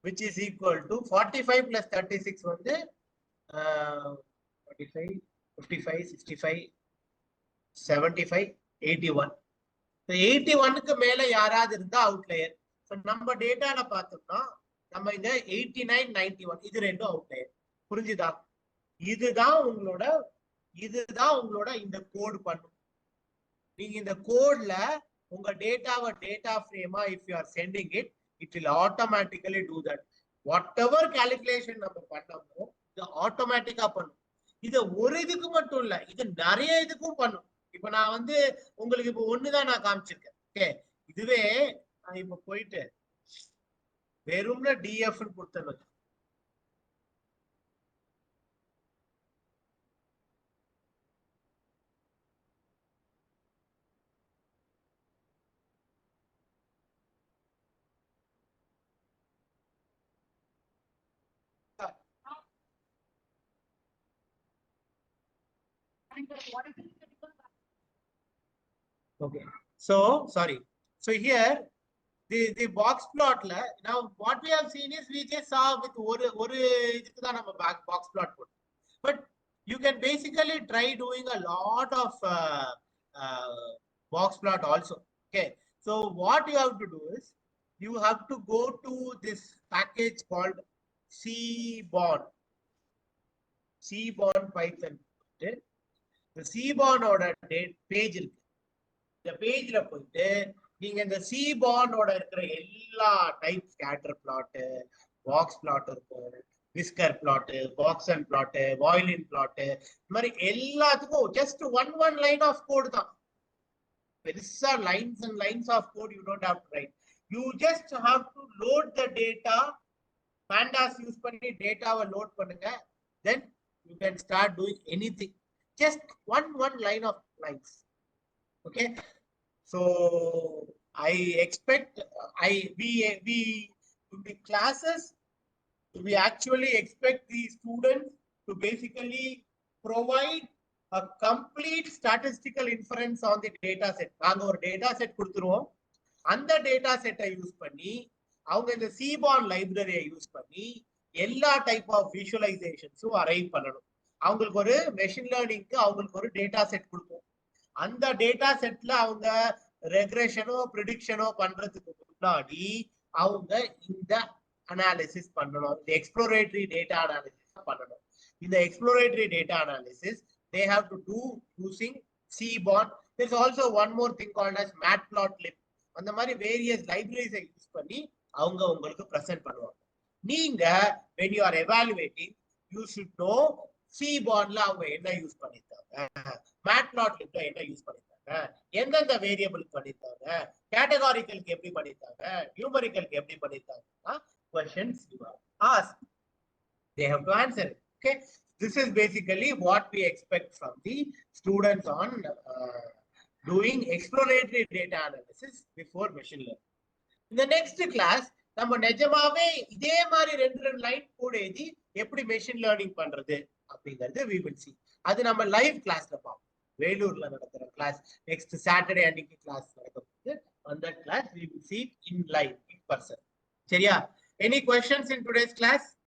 Which is equal to 45 plus 36 வந்து 45, 55, 65, 75, 81. 81க்கு மேல யாராவது இருந்தா அவுட்லயர். நம்ம டேட்டால பார்த்தோம்னா நம்ம இங்க 89, 91 இது ரெண்டும் அவுட்லயர். புரிஞ்சுதா? இதுதான் உங்களோட இந்த கோட் பண்ணும். நீங்க இந்த கோட்ல உங்க டேட்டாவை டேட்டா ஃப்ரேமா if you are sending it, it will automatically do that. Whatever calculation நம்ம பண்ணோமோ இது ஆட்டோமேட்டிக்கா பண்ணும். இது ஒரு இதுக்கு மட்டும் இல்ல, இது நிறைய இதுக்கும் பண்ணும். இப்ப நான் வந்து உங்களுக்கு இப்ப ஒண்ணுதான் நான் காமிச்சிருக்கேன். ஓகே, இதுவே நான் இப்ப போயிட்டு வெறும்னா டிஎஃப் கொடுத்தேன்னு வச்சு. Okay. So sorry. So here the box plot now what we have seen is we just saw with ஒரு இதுக்கு தான் நம்ம box plot put. But you can basically try doing a lot of box plot also. Okay. So what you have to do is you have to go to this package called Cbond. Cbond Python. Okay. The Cbond order page இருக்கு. இந்த பேஜ்ல போயிட்டு நீங்க இந்த சிபாண்டோட இருக்கிற எல்லா type scatter plot, box plot இருக்கும், whisker plot, box and plot, violin plot, இந்த மாதிரி எல்லாத்துக்கும் just one line of code தான். பெருசா lines and lines of code you don't have to write. You just have to load the data. pandas use பண்ணி டேட்டாவை load பண்ணுங்க. Then you can start doing anything. Just one line of lines. Okay, so I expect we in the classes we actually expect the students to basically provide a complete statistical inference on the data set. நாங்க ஒரு data set கொடுத்துருவோம். அந்த data set use பண்ணி அவங்க இந்த Cbond லைப்ரரியை use பண்ணி எல்லா type of விஷுவலைசேஷன்ஸும் arrive பண்ணணும். அவங்களுக்கு ஒரு மெஷின் லேர்னிங்க்கு அவங்களுக்கு ஒரு டேட்டா செட் கொடுப்போம். அந்த டேட்டா செட்ல அவங்க ரெக்ரெஷனோ ப்ரிடிக்ஷனோ பண்றதுக்கு முன்னாடி அவங்க இந்த அனாலிசிஸ் பண்ணணும். இந்த எக்ஸ்ப்ளோரேட்டரி டேட்டா அனாலிசிஸ் பண்ணணும். இந்த exploratory data analysis they have to do using Cbond. There's also one more thing called as matplotlib. அந்த மாதிரி வேரியஸ் லைப்ரரிஸ் யூஸ் பண்ணி அவங்க உங்களுக்கு பிரசன்ட் பண்ணுவாங்க. நீங்க when you are evaluating you should know Cbondல அவங்க என்ன யூஸ் பண்ணிருக்காங்க, மேட்பிளாட்லிப்ல என்ன யூஸ் பண்ணிருக்காங்க, எந்தெந்த வேரியபிளுக்கு பண்ணிருக்காங்க, கேட்டகாரிக்கலுக்கு எப்படி பண்ணிருக்காங்க, நியூமரிக்கலுக்கு எப்படி பண்ணிருக்காங்க. questions you have asked, they have to answer it. Okay, this is basically what we expect from the students on doing exploratory data analysis before machine learning. In the next class நம்ம நிஜமாவே இதே மாதிரி ரெண்டு line code எழுதி எப்படி machine learning பண்றது அப்படிங்கிறது we will see. அது நம்ம லைவ் கிளாஸ்ல பார்ப்போம். வேலூர்ல நடக்கிற கிளாஸ் நெக்ஸ்ட் சாட்டர்டே அன்னைக்கு கிளாஸ் நடக்கும்போது on that class we will see in live in person. சரியா? Any questions in today's class?